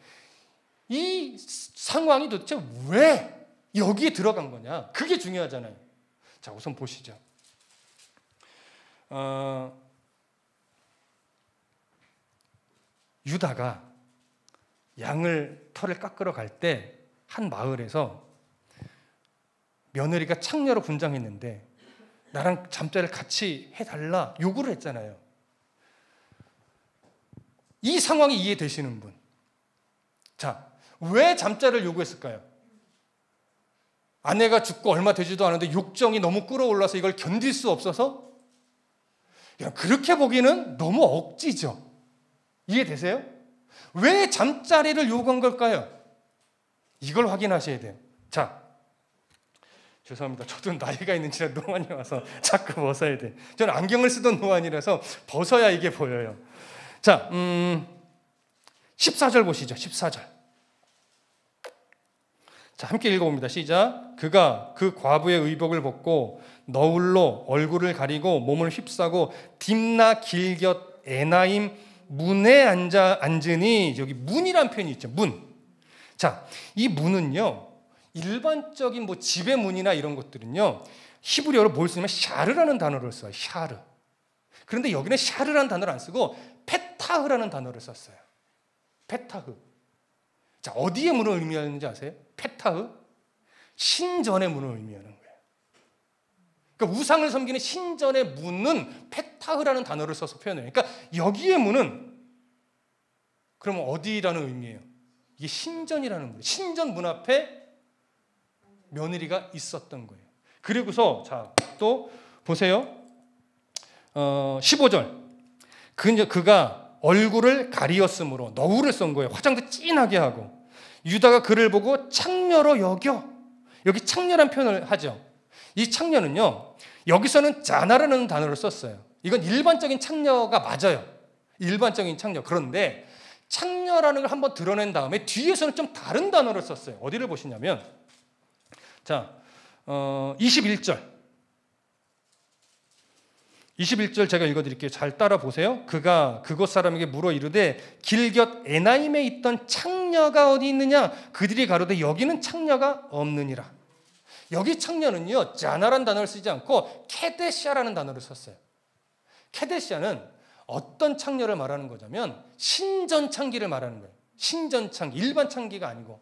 이 상황이 도대체 왜 여기에 들어간 거냐? 그게 중요하잖아요. 자, 우선 보시죠. 유다가 털을 깎으러 갈 때 한 마을에서 며느리가 창녀로 분장했는데 나랑 잠자리를 같이 해달라 요구를 했잖아요. 이 상황이 이해되시는 분? 자, 왜 잠자리를 요구했을까요? 아내가 죽고 얼마 되지도 않은데 욕정이 너무 끌어올라서 이걸 견딜 수 없어서? 그렇게 보기는 너무 억지죠. 이해되세요? 왜 잠자리를 요구한 걸까요? 이걸 확인하셔야 돼요. 자, 죄송합니다. 저도 나이가 있는지라 노안이 와서 자꾸 벗어야 돼. 저는 안경을 쓰던 노안이라서 벗어야 이게 보여요. 자, 14절 보시죠. 14절. 자, 함께 읽어봅니다. 시작. 그가 그 과부의 의복을 벗고 너울로 얼굴을 가리고 몸을 휩싸고 딥나 길곁 에나임 문에 앉으니, 여기 문이란 표현이 있죠. 문. 자, 이 문은요, 일반적인 뭐 집의 문이나 이런 것들은요, 히브리어로 뭘 쓰냐면 샤르라는 단어를 써요. 샤르. 그런데 여기는 샤르라는 단어를 안 쓰고 페타흐라는 단어를 썼어요. 페타흐. 자, 어디의 문을 의미하는지 아세요? 페타흐? 신전의 문을 의미하는 거예요. 그러니까 우상을 섬기는 신전의 문은 페타흐라는 단어를 써서 표현해요. 그러니까 여기의 문은 그러면 어디라는 의미예요? 이게 신전이라는 거예요. 신전 문 앞에 며느리가 있었던 거예요. 그리고서 자, 또 보세요. 15절. 그가 얼굴을 가리었으므로 너울을 쓴 거예요. 화장도 진하게 하고. 유다가 그를 보고 창녀로 여겨. 여기 창녀란 표현을 하죠. 이 창녀는요, 여기서는 자나라는 단어를 썼어요. 이건 일반적인 창녀가 맞아요. 일반적인 창녀. 그런데 창녀라는 걸 한번 드러낸 다음에 뒤에서는 좀 다른 단어를 썼어요. 어디를 보시냐면, 자, 21절. 21절 제가 읽어드릴게요. 잘 따라 보세요. 그가 그곳 사람에게 물어 이르되 길곁 에나임에 있던 창녀가 어디 있느냐? 그들이 가로되 여기는 창녀가 없느니라. 여기 창녀는요, 자나란 단어를 쓰지 않고 케데시아라는 단어를 썼어요. 케데시아는 어떤 창녀를 말하는 거냐면 신전 창기를 말하는 거예요. 신전 창기, 일반 창기가 아니고.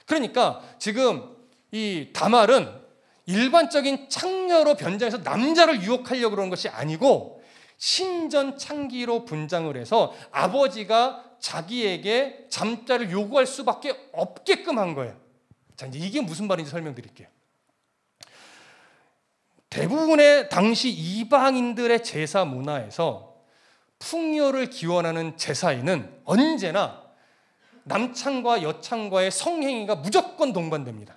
그러니까 지금 이 다말은 일반적인 창녀로 변장해서 남자를 유혹하려고 그러는 것이 아니고 신전 창기로 분장을 해서 아버지가 자기에게 잠자를 요구할 수밖에 없게끔 한 거예요. 자, 이제 이게 무슨 말인지 설명드릴게요. 대부분의 당시 이방인들의 제사 문화에서 풍요를 기원하는 제사에는 언제나 남창과 여창과의 성행위가 무조건 동반됩니다.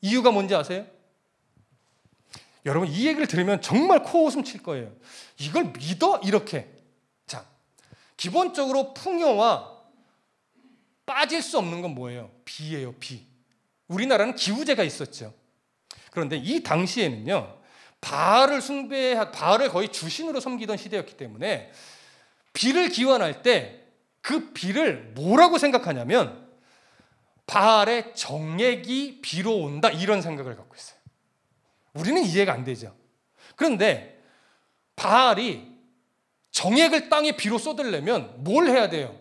이유가 뭔지 아세요? 여러분, 이 얘기를 들으면 정말 코웃음 칠 거예요. 이걸 믿어? 이렇게. 자, 기본적으로 풍요와 빠질 수 없는 건 뭐예요? 비예요, 비. 우리나라는 기우제가 있었죠. 그런데 이 당시에는요, 바알을 거의 주신으로 섬기던 시대였기 때문에 비를 기원할 때 그 비를 뭐라고 생각하냐면 바알의 정액이 비로 온다, 이런 생각을 갖고 있어요. 우리는 이해가 안 되죠. 그런데 바알이 정액을 땅에 비로 쏟으려면 뭘 해야 돼요?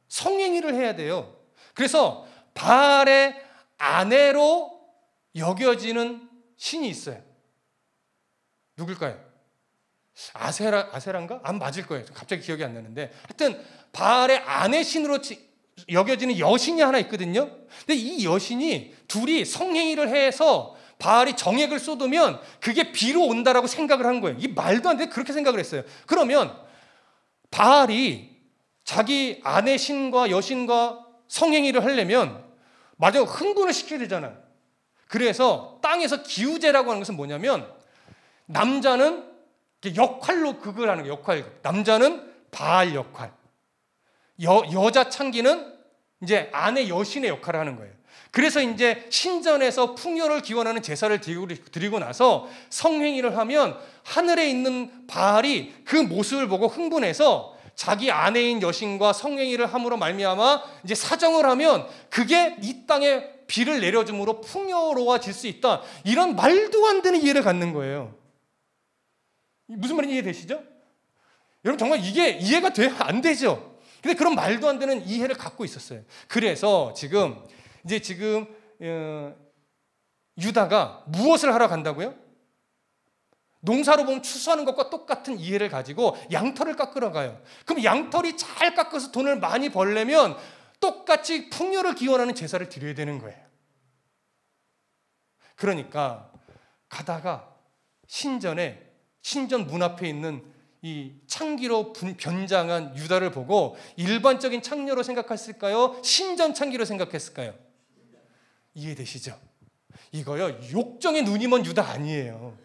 성행위를 해야 돼요. 그래서 바알의 아내로 여겨지는 신이 있어요. 누굴까요? 아세란가? 안 맞을 거예요. 갑자기 기억이 안 나는데, 하여튼 바알의 아내 신으로 여겨지는 여신이 하나 있거든요. 근데 이 여신이 둘이 성행위를 해서 바알이 정액을 쏟으면 그게 비로 온다라고 생각을 한 거예요. 이 말도 안 돼. 그렇게 생각을 했어요. 그러면 바알이 자기 아내 신과 여신과 성행위를 하려면 마저 흥분을 시켜야 되잖아요. 그래서 땅에서 기우제라고 하는 것은 뭐냐면 남자는 역할로 그걸 하는 거예요. 역할. 남자는 바알 역할. 여자 창기는 이제 아내 여신의 역할을 하는 거예요. 그래서 이제 신전에서 풍요를 기원하는 제사를 드리고 나서 성행위를 하면 하늘에 있는 바알이 그 모습을 보고 흥분해서 자기 아내인 여신과 성행위를 함으로 말미암아 이제 사정을 하면 그게 이 땅에 비를 내려줌으로 풍요로워질 수 있다. 이런 말도 안 되는 이해를 갖는 거예요. 무슨 말인지 이해되시죠? 여러분, 정말 이게 이해가 안 되죠? 근데 그런 말도 안 되는 이해를 갖고 있었어요. 그래서 지금 유다가 무엇을 하러 간다고요? 농사로 보면 추수하는 것과 똑같은 이해를 가지고 양털을 깎으러 가요. 그럼 양털이 잘 깎아서 돈을 많이 벌려면 똑같이 풍요를 기원하는 제사를 드려야 되는 거예요. 그러니까 가다가 신전 문 앞에 있는 이 창기로 변장한 유다를 보고 일반적인 창녀로 생각했을까요? 신전 창기로 생각했을까요? 이해되시죠? 이거요, 욕정의 눈이 먼 유다 아니에요.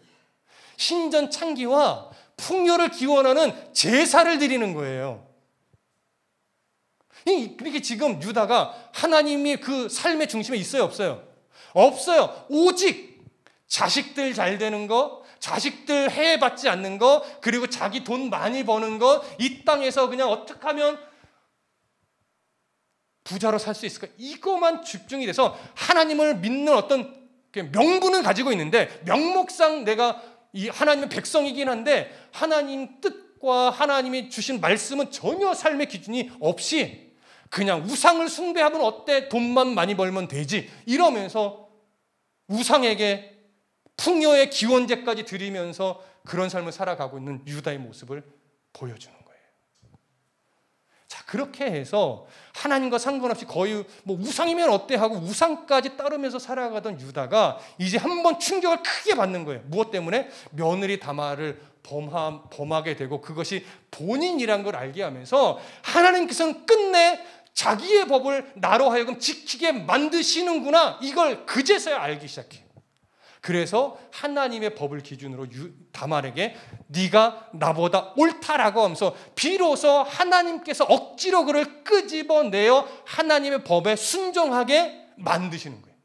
신전 창기와 풍요를 기원하는 제사를 드리는 거예요. 이게 지금 유다가 하나님이 그 삶의 중심에 있어요, 없어요? 없어요. 오직 자식들 잘 되는 거, 자식들 해받지 않는 거, 그리고 자기 돈 많이 버는 거, 이 땅에서 그냥 어떻게 하면 부자로 살 수 있을까? 이거만 집중이 돼서 하나님을 믿는 어떤 명분은 가지고 있는데, 명목상 내가 이 하나님의 백성이긴 한데 하나님 뜻과 하나님이 주신 말씀은 전혀 삶의 기준이 없이 그냥 우상을 숭배하면 어때? 돈만 많이 벌면 되지, 이러면서 우상에게 풍요의 기원제까지 드리면서 그런 삶을 살아가고 있는 유다의 모습을 보여주는 거예요. 자, 그렇게 해서 하나님과 상관없이 거의 뭐 우상이면 어때 하고 우상까지 따르면서 살아가던 유다가 이제 한번 충격을 크게 받는 거예요. 무엇 때문에? 며느리 다말을 범하게 되고 그것이 본인이란 걸 알게 하면서 하나님께서는 끝내 자기의 법을 나로 하여금 지키게 만드시는구나, 이걸 그제서야 알기 시작해요. 그래서 하나님의 법을 기준으로 다말에게 네가 나보다 옳다라고 하면서 비로소 하나님께서 억지로 그를 끄집어내어 하나님의 법에 순종하게 만드시는 거예요.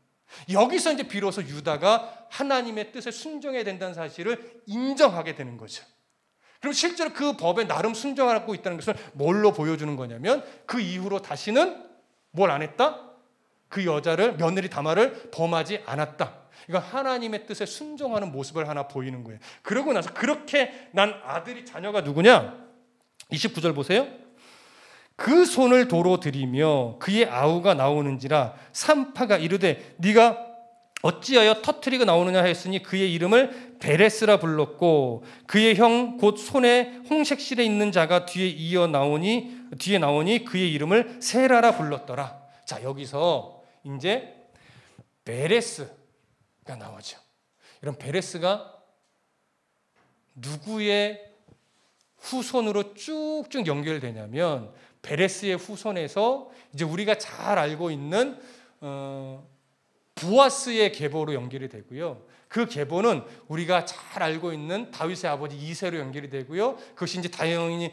여기서 이제 비로소 유다가 하나님의 뜻에 순종해야 된다는 사실을 인정하게 되는 거죠. 그럼 실제로 그 법에 나름 순종하고 있다는 것을 뭘로 보여주는 거냐면, 그 이후로 다시는 뭘 안 했다? 그 여자를, 며느리 다말을 범하지 않았다. 이건 하나님의 뜻에 순종하는 모습을 하나 보이는 거예요. 그러고 나서 그렇게 난 아들이, 자녀가 누구냐? 29절 보세요. 그 손을 도로 들이며 그의 아우가 나오는지라 산파가 이르되 네가 어찌하여 터트리고 나오느냐 하였으니 그의 이름을 베레스라 불렀고 그의 형 곧 손에 홍색실에 있는 자가 뒤에 나오니 그의 이름을 세라라 불렀더라. 자, 여기서 이제 베레스가 나오죠. 이런 베레스가 누구의 후손으로 쭉쭉 연결되냐면, 베레스의 후손에서 이제 우리가 잘 알고 있는 보아스의 계보로 연결이 되고요. 그 계보는 우리가 잘 알고 있는 다윗의 아버지 이새로 연결이 되고요. 그것이 이제 당연히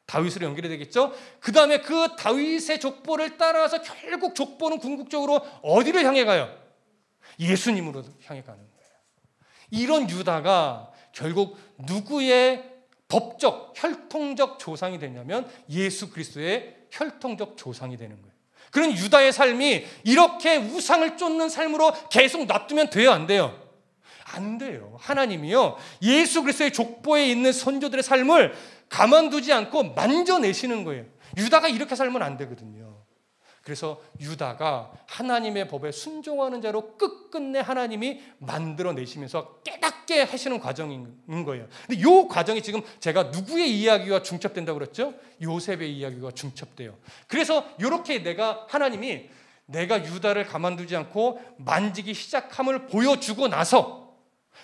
다윗으로 연결이 되겠죠. 그 다음에 그 다윗의 족보를 따라서 결국 족보는 궁극적으로 어디를 향해 가요? 예수님으로 향해 가는 거예요. 이런 유다가 결국 누구의 법적, 혈통적 조상이 되냐면 예수 그리스도의 혈통적 조상이 되는 거예요. 그런 유다의 삶이 이렇게 우상을 쫓는 삶으로 계속 놔두면 돼요, 안 돼요? 안 돼요. 하나님이요, 예수 그리스도의 족보에 있는 선조들의 삶을 가만두지 않고 만져내시는 거예요. 유다가 이렇게 살면 안 되거든요. 그래서 유다가 하나님의 법에 순종하는 자로 끝끝내 하나님이 만들어내시면서 깨닫게 하시는 과정인 거예요. 근데 이 과정이 지금 제가 누구의 이야기와 중첩된다고 그랬죠? 요셉의 이야기와 중첩돼요. 그래서 이렇게 하나님이 내가 유다를 가만두지 않고 만지기 시작함을 보여주고 나서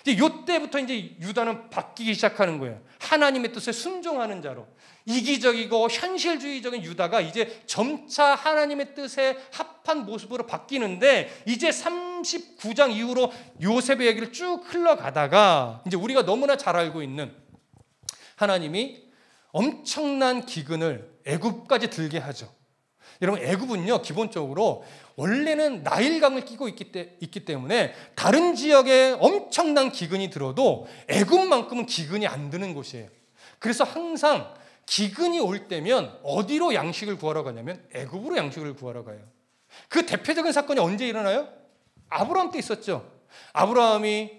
이제 이때부터 이제 유다는 바뀌기 시작하는 거예요. 하나님의 뜻에 순종하는 자로. 이기적이고 현실주의적인 유다가 이제 점차 하나님의 뜻에 합한 모습으로 바뀌는데, 이제 39장 이후로 요셉의 얘기를 쭉 흘러가다가 이제 우리가 너무나 잘 알고 있는 하나님이 엄청난 기근을 애굽까지 들게 하죠. 여러분, 애굽은요 기본적으로 원래는 나일강을 끼고 있기 때문에 다른 지역에 엄청난 기근이 들어도 애굽만큼은 기근이 안 드는 곳이에요. 그래서 항상 기근이 올 때면 어디로 양식을 구하러 가냐면 애굽으로 양식을 구하러 가요. 그 대표적인 사건이 언제 일어나요? 아브라함 때 있었죠. 아브라함이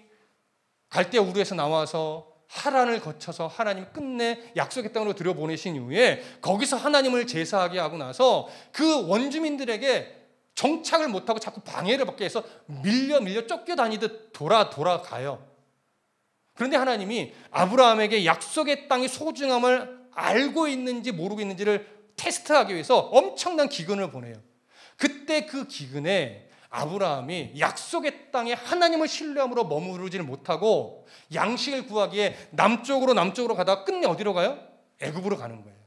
갈대아 우르에서 나와서 하란을 거쳐서 하나님 끝내 약속의 땅으로 들여보내신 이후에 거기서 하나님을 제사하게 하고 나서 그 원주민들에게 정착을 못하고 자꾸 방해를 받게 해서 밀려 쫓겨다니듯 돌아가요. 그런데 하나님이 아브라함에게 약속의 땅의 소중함을 알고 있는지 모르고 있는지를 테스트하기 위해서 엄청난 기근을 보내요. 그때 그 기근에 아브라함이 약속의 땅에 하나님을 신뢰함으로 머무르지를 못하고 양식을 구하기에 남쪽으로 가다가 끝내 어디로 가요? 애굽으로 가는 거예요.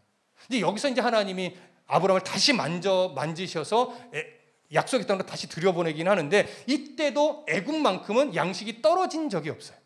근데 여기서 이제 하나님이 아브라함을 다시 만지셔서 약속의 땅으로 다시 들여보내긴 하는데, 이때도 애굽만큼은 양식이 떨어진 적이 없어요.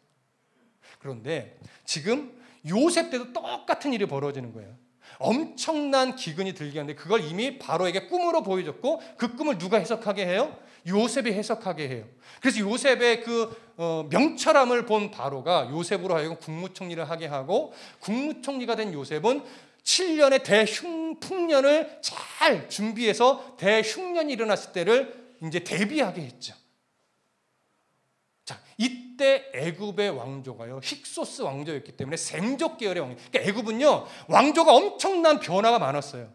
그런데 지금 요셉 때도 똑같은 일이 벌어지는 거예요. 엄청난 기근이 들게 하는데 그걸 이미 바로에게 꿈으로 보여줬고 그 꿈을 누가 해석하게 해요? 요셉이 해석하게 해요. 그래서 요셉의 그 명철함을 본 바로가 요셉으로 하여금 국무총리를 하게 하고 국무총리가 된 요셉은 7년의 대풍년을 잘 준비해서 대흉년이 일어났을 때를 이제 대비하게 했죠. 자, 이때 애굽의 왕조가요 힉소스 왕조였기 때문에 셈족 계열의 왕조. 그러니까 애굽은요 왕조가 엄청난 변화가 많았어요.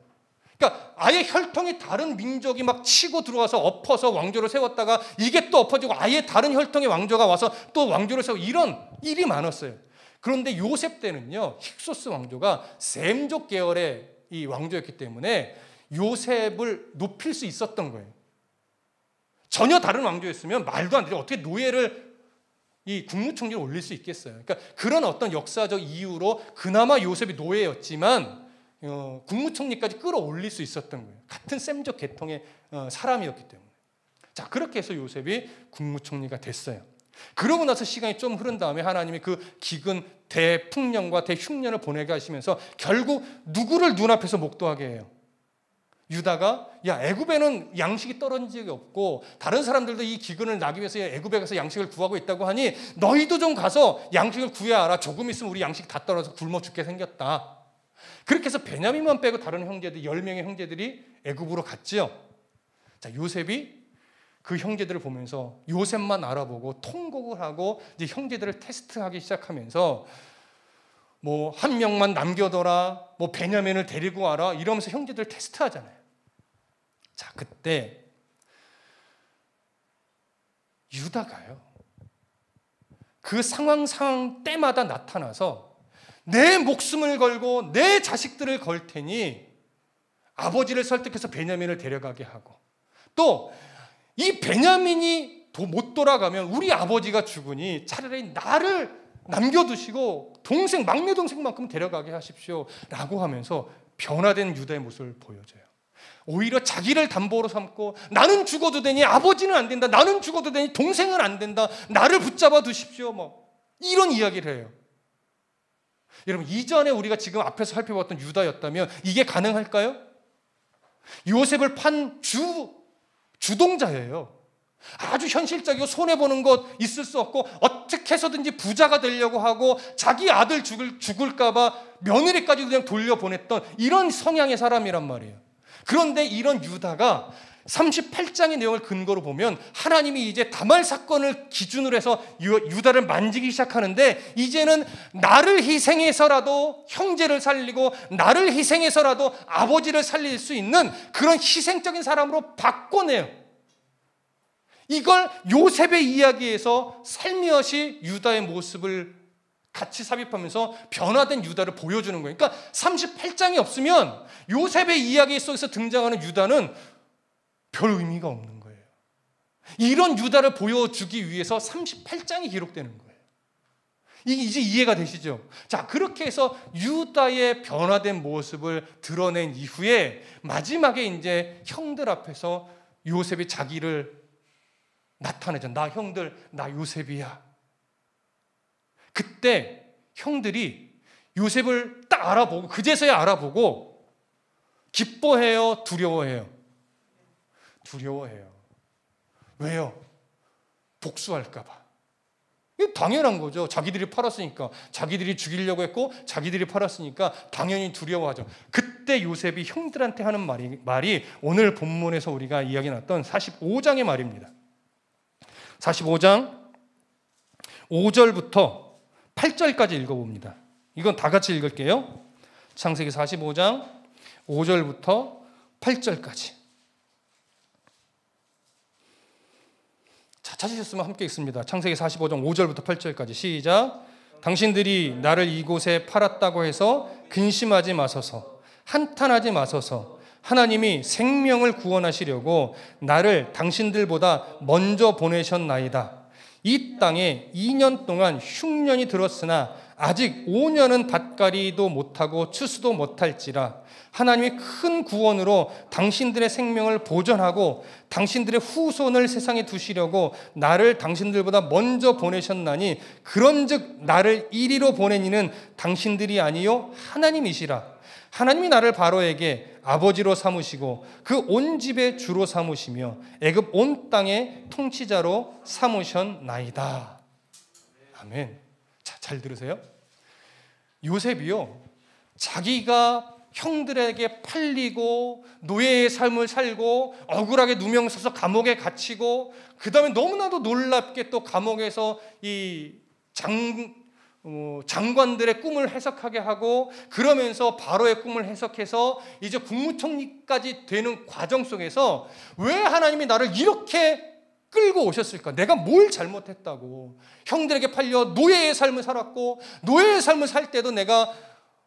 그러니까 아예 혈통이 다른 민족이 막 치고 들어와서 엎어서 왕조를 세웠다가 이게 또 엎어지고 아예 다른 혈통의 왕조가 와서 또 왕조를 세우고 이런 일이 많았어요. 그런데 요셉 때는요 힉소스 왕조가 셈족 계열의 이 왕조였기 때문에 요셉을 높일 수 있었던 거예요. 전혀 다른 왕조였으면 말도 안 되죠. 어떻게 노예를 이 국무총리를 올릴 수 있겠어요. 그러니까 그런 어떤 역사적 이유로 그나마 요셉이 노예였지만 국무총리까지 끌어올릴 수 있었던 거예요. 같은 셈족 계통의 사람이었기 때문에. 자, 그렇게 해서 요셉이 국무총리가 됐어요. 그러고 나서 시간이 좀 흐른 다음에 하나님이 그 기근 대풍년과 대흉년을 보내게 하시면서 결국 누구를 눈앞에서 목도하게 해요? 유다가 야 애굽에는 양식이 떨어진 적이 없고 다른 사람들도 이 기근을 나기 위해서 애굽에 가서 양식을 구하고 있다고 하니 너희도 좀 가서 양식을 구해야 알아. 조금 있으면 우리 양식 다 떨어져서 굶어 죽게 생겼다. 그렇게 해서 베냐민만 빼고 다른 형제들 10명의 형제들이 애굽으로 갔지요. 자, 요셉이 그 형제들을 보면서 요셉만 알아보고 통곡을 하고 이제 형제들을 테스트하기 시작하면서 뭐 한 명만 남겨둬라, 뭐 베냐민을 데리고 와라 이러면서 형제들 테스트하잖아요. 자, 그때 유다가요 그 상황 때마다 나타나서 내 목숨을 걸고 내 자식들을 걸 테니 아버지를 설득해서 베냐민을 데려가게 하고 또 이 베냐민이 못 돌아가면 우리 아버지가 죽으니 차라리 나를 남겨두시고 동생, 막내 동생만큼 데려가게 하십시오 라고 하면서 변화된 유다의 모습을 보여줘요. 오히려 자기를 담보로 삼고 나는 죽어도 되니 아버지는 안 된다, 나는 죽어도 되니 동생은 안 된다, 나를 붙잡아 두십시오, 뭐 이런 이야기를 해요. 여러분, 이전에 우리가 지금 앞에서 살펴봤던 유다였다면 이게 가능할까요? 요셉을 판 주동자예요. 아주 현실적이고 손해보는 것 있을 수 없고 어떻게 해서든지 부자가 되려고 하고 자기 아들 죽을까 봐 며느리까지 그냥 돌려보냈던 이런 성향의 사람이란 말이에요. 그런데 이런 유다가 38장의 내용을 근거로 보면 하나님이 이제 다말 사건을 기준으로 해서 유다를 만지기 시작하는데 이제는 나를 희생해서라도 형제를 살리고 나를 희생해서라도 아버지를 살릴 수 있는 그런 희생적인 사람으로 바꿔내요. 이걸 요셉의 이야기에서 살며시 유다의 모습을 같이 삽입하면서 변화된 유다를 보여주는 거예요. 그러니까 38장이 없으면 요셉의 이야기 속에서 등장하는 유다는 별 의미가 없는 거예요. 이런 유다를 보여주기 위해서 38장이 기록되는 거예요. 이제 이해가 되시죠? 자, 그렇게 해서 유다의 변화된 모습을 드러낸 이후에 마지막에 이제 형들 앞에서 요셉이 자기를 나타내죠. 나 형들, 나 요셉이야. 그때 형들이 요셉을 딱 알아보고 그제서야 알아보고 기뻐해요, 두려워해요? 두려워해요. 왜요? 복수할까 봐. 이게 당연한 거죠. 자기들이 팔았으니까. 자기들이 죽이려고 했고 자기들이 팔았으니까 당연히 두려워하죠. 그때 요셉이 형들한테 하는 말이 오늘 본문에서 우리가 이야기 나눴던 45장의 말입니다. 45장 5절부터 8절까지 읽어봅니다. 이건 다 같이 읽을게요. 창세기 45장 5절부터 8절까지. 자, 찾으셨으면 함께 읽습니다. 창세기 45장 5절부터 8절까지 시작. 당신들이 나를 이곳에 팔았다고 해서 근심하지 마소서, 한탄하지 마소서. 하나님이 생명을 구원하시려고 나를 당신들보다 먼저 보내셨나이다. 이 땅에 2년 동안 흉년이 들었으나 아직 5년은 밭갈이도 못하고 추수도 못할지라. 하나님이 큰 구원으로 당신들의 생명을 보존하고 당신들의 후손을 세상에 두시려고 나를 당신들보다 먼저 보내셨나니 그런즉 나를 이리로 보낸 이는 당신들이 아니요 하나님이시라. 하나님이 나를 바로에게 아버지로 삼으시고 그 온 집의 주로 삼으시며 애굽 온 땅의 통치자로 삼으셨나이다. 아멘. 자, 잘 들으세요. 요셉이요, 자기가 형들에게 팔리고 노예의 삶을 살고 억울하게 누명 써서 감옥에 갇히고 그 다음에 너무나도 놀랍게 또 감옥에서 이 장관들의 꿈을 해석하게 하고 그러면서 바로의 꿈을 해석해서 이제 국무총리까지 되는 과정 속에서 왜 하나님이 나를 이렇게 끌고 오셨을까? 내가 뭘 잘못했다고. 형들에게 팔려 노예의 삶을 살았고 노예의 삶을 살 때도 내가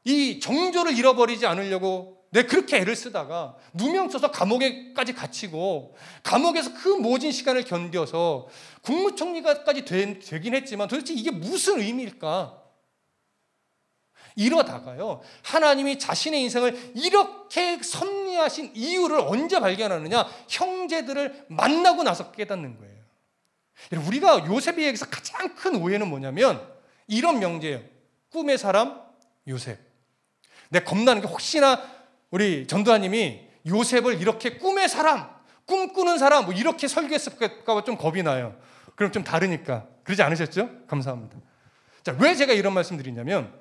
이 정조를 잃어버리지 않으려고 내가 그렇게 애를 쓰다가 누명 써서 감옥에까지 갇히고 감옥에서 그 모진 시간을 견뎌서 국무총리가까지 되긴 했지만 도대체 이게 무슨 의미일까? 이러다가요, 하나님이 자신의 인생을 이렇게 섭리하신 이유를 언제 발견하느냐? 형제들을 만나고 나서 깨닫는 거예요. 우리가 요셉에게서 가장 큰 오해는 뭐냐면 이런 명제예요. 꿈의 사람 요셉. 내가 겁나는 게 혹시나 우리 전도사님이 요셉을 이렇게 꿈의 사람, 꿈꾸는 사람 뭐 이렇게 설교했을까 봐 좀 겁이 나요. 그럼 좀 다르니까. 그러지 않으셨죠? 감사합니다. 자, 왜 제가 이런 말씀 드리냐면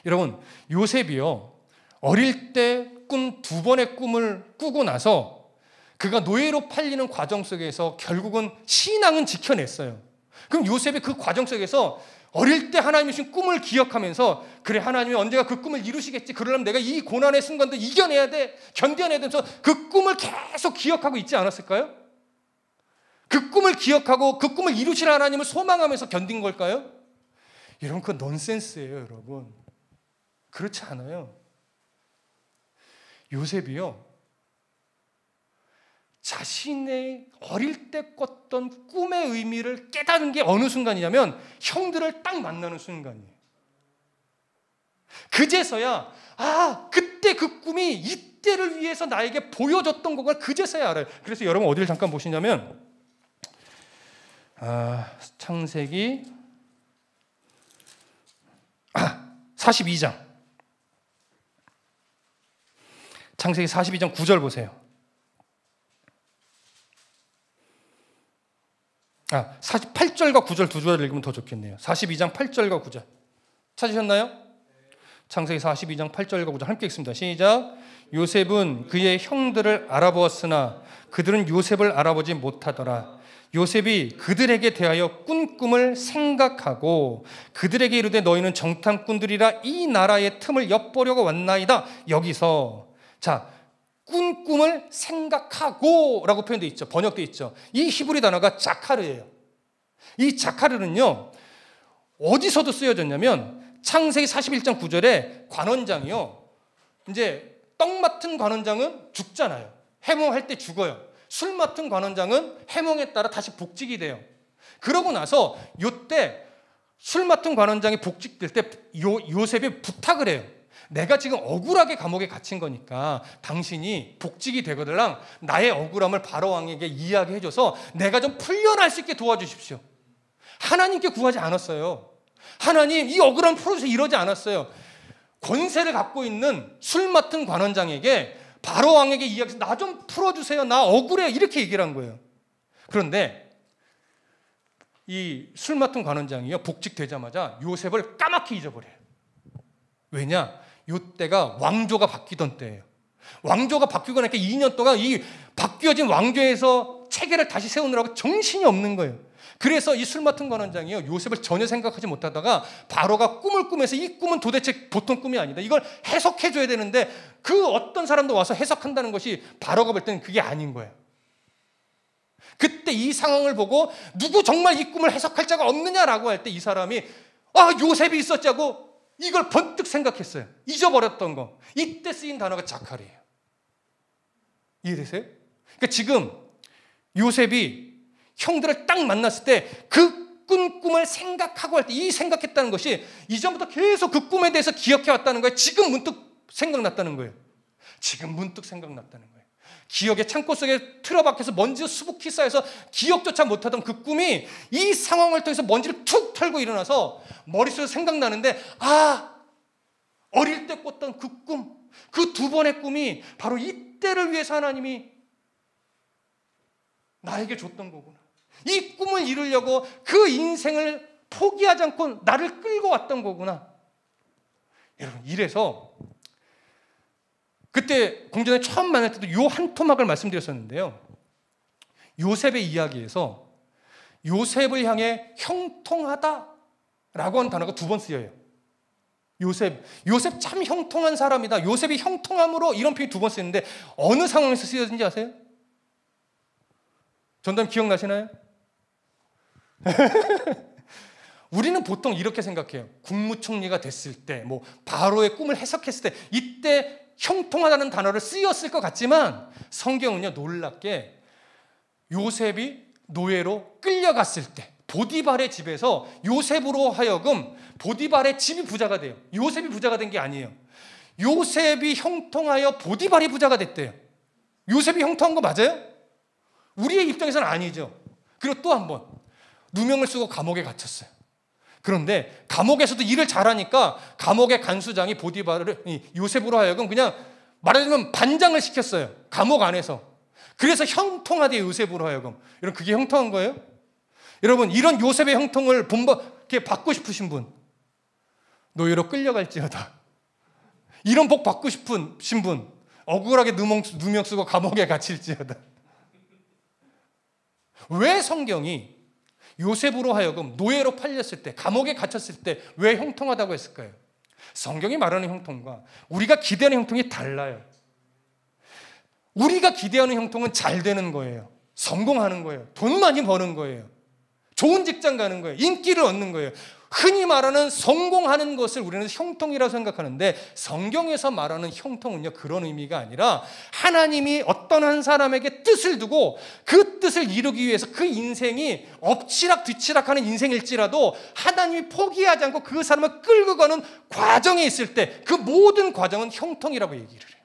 여러분, 요셉이요, 어릴 때 꾼 2번의 꿈을 꾸고 나서 그가 노예로 팔리는 과정 속에서 결국은 신앙은 지켜냈어요. 그럼 요셉이 그 과정 속에서 어릴 때 하나님이 주신 꿈을 기억하면서 그래, 하나님이 언제가 그 꿈을 이루시겠지, 그러려면 내가 이 고난의 순간도 이겨내야 돼, 견뎌내야 돼서 그 꿈을 계속 기억하고 있지 않았을까요? 그 꿈을 기억하고 그 꿈을 이루실 하나님을 소망하면서 견딘 걸까요? 여러분, 그건 넌센스예요. 여러분, 그렇지 않아요. 요셉이요, 자신의 어릴 때 꿨던 꿈의 의미를 깨닫는 게 어느 순간이냐면 형들을 딱 만나는 순간이에요. 그제서야 그때 그 꿈이 이때를 위해서 나에게 보여줬던 걸 그제서야 알아요. 그래서 여러분 어디를 잠깐 보시냐면 창세기 42장 창세기 42장 9절 보세요. 48절과 9절 두 절을 읽으면 더 좋겠네요. 42장 8절과 9절 찾으셨나요? 창세기 42장 8절과 9절 함께 읽습니다. 시작. 요셉은 그의 형들을 알아보았으나 그들은 요셉을 알아보지 못하더라. 요셉이 그들에게 대하여 꾼 꿈을 생각하고 그들에게 이르되 너희는 정탐꾼들이라 이 나라의 틈을 엿보려고 왔나이다. 여기서 꾼 꿈을 생각하고 라고 표현되어 있죠. 번역되어 있죠. 이 히브리 단어가 자카르예요. 이 자카르는요, 어디서도 쓰여졌냐면 창세기 41장 9절에 관원장이요, 이제 떡 맡은 관원장은 죽잖아요. 해몽할 때 죽어요. 술 맡은 관원장은 해몽에 따라 다시 복직이 돼요. 그러고 나서 요때 술 맡은 관원장이 복직될 때 요셉이 부탁을 해요. 내가 지금 억울하게 감옥에 갇힌 거니까 당신이 복직이 되거들랑 나의 억울함을 바로왕에게 이야기해줘서 내가 좀 풀려날 수 있게 도와주십시오. 하나님께 구하지 않았어요. 하나님, 이 억울함 풀어주세요 이러지 않았어요. 권세를 갖고 있는 술 맡은 관원장에게 바로왕에게 이야기해서 나 좀 풀어주세요, 나 억울해, 이렇게 얘기를 한 거예요. 그런데 이 술 맡은 관원장이요, 복직되자마자 요셉을 까맣게 잊어버려요. 왜냐? 요때가 왕조가 바뀌던 때예요. 왕조가 바뀌고 나니까 2년 동안 이 바뀌어진 왕조에서 체계를 다시 세우느라고 정신이 없는 거예요. 그래서 이 술 맡은 관원장이요, 요셉을 전혀 생각하지 못하다가 바로가 꿈을 꾸면서 이 꿈은 도대체 보통 꿈이 아니다, 이걸 해석해줘야 되는데 그 어떤 사람도 와서 해석한다는 것이 바로가 볼 때는 그게 아닌 거예요. 그때 이 상황을 보고 누구 정말 이 꿈을 해석할 자가 없느냐라고 할 때 이 사람이 요셉이 있었자고 이걸 번뜩 생각했어요. 잊어버렸던 거. 이때 쓰인 단어가 자카르예요. 이해되세요? 그러니까 지금 요셉이 형들을 딱 만났을 때 그 꾼 꿈을 생각하고 할 때 이 생각했다는 것이 이전부터 계속 그 꿈에 대해서 기억해왔다는 거예요. 지금 문득 생각났다는 거예요. 지금 문득 생각났다는 거예요. 기억의 창고 속에 틀어박혀서 먼지가 수북히 쌓여서 기억조차 못하던 그 꿈이 이 상황을 통해서 먼지를 툭 털고 일어나서 머릿속에 생각나는데 어릴 때 꿨던 그 꿈, 그 두 번의 꿈이 바로 이때를 위해서 하나님이 나에게 줬던 거구나. 이 꿈을 이루려고 그 인생을 포기하지 않고 나를 끌고 왔던 거구나. 여러분, 이래서 그때 공전에 처음 만날 때도 요 한 토막을 말씀드렸었는데요. 요셉의 이야기에서 요셉을 향해 형통하다라고 하는 단어가 두 번 쓰여요. 요셉 참 형통한 사람이다. 요셉이 형통함으로 이런 표현이 두 번 쓰이는데 어느 상황에서 쓰여진지 아세요? 전담 기억나시나요? 우리는 보통 이렇게 생각해요. 국무총리가 됐을 때, 뭐 바로의 꿈을 해석했을 때 이때 형통하다는 단어를 쓰였을 것 같지만 성경은요, 놀랍게 요셉이 노예로 끌려갔을 때 보디발의 집에서 요셉으로 하여금 보디발의 집이 부자가 돼요. 요셉이 부자가 된 게 아니에요. 요셉이 형통하여 보디발이 부자가 됐대요. 요셉이 형통한 거 맞아요? 우리의 입장에서는 아니죠. 그리고 또 한 번 누명을 쓰고 감옥에 갇혔어요. 그런데 감옥에서도 일을 잘하니까 감옥의 간수장이 보디발을 요셉으로 하여금 그냥 말하자면 반장을 시켰어요. 감옥 안에서. 그래서 형통하대, 요셉으로 하여금. 여러분, 그게 형통한 거예요? 여러분, 이런 요셉의 형통을 받고 싶으신 분, 노예로 끌려갈지어다. 이런 복 받고 싶으신 분, 억울하게 누명 쓰고 감옥에 갇힐지어다. 왜 성경이 요셉으로 하여금 노예로 팔렸을 때, 감옥에 갇혔을 때 왜 형통하다고 했을까요? 성경이 말하는 형통과 우리가 기대하는 형통이 달라요. 우리가 기대하는 형통은 잘 되는 거예요. 성공하는 거예요. 돈 많이 버는 거예요. 좋은 직장 가는 거예요. 인기를 얻는 거예요. 흔히 말하는 성공하는 것을 우리는 형통이라고 생각하는데 성경에서 말하는 형통은요, 그런 의미가 아니라 하나님이 어떤 한 사람에게 뜻을 두고 그 뜻을 이루기 위해서 그 인생이 엎치락 뒤치락하는 인생일지라도 하나님이 포기하지 않고 그 사람을 끌고 가는 과정에 있을 때 그 모든 과정은 형통이라고 얘기를 해요.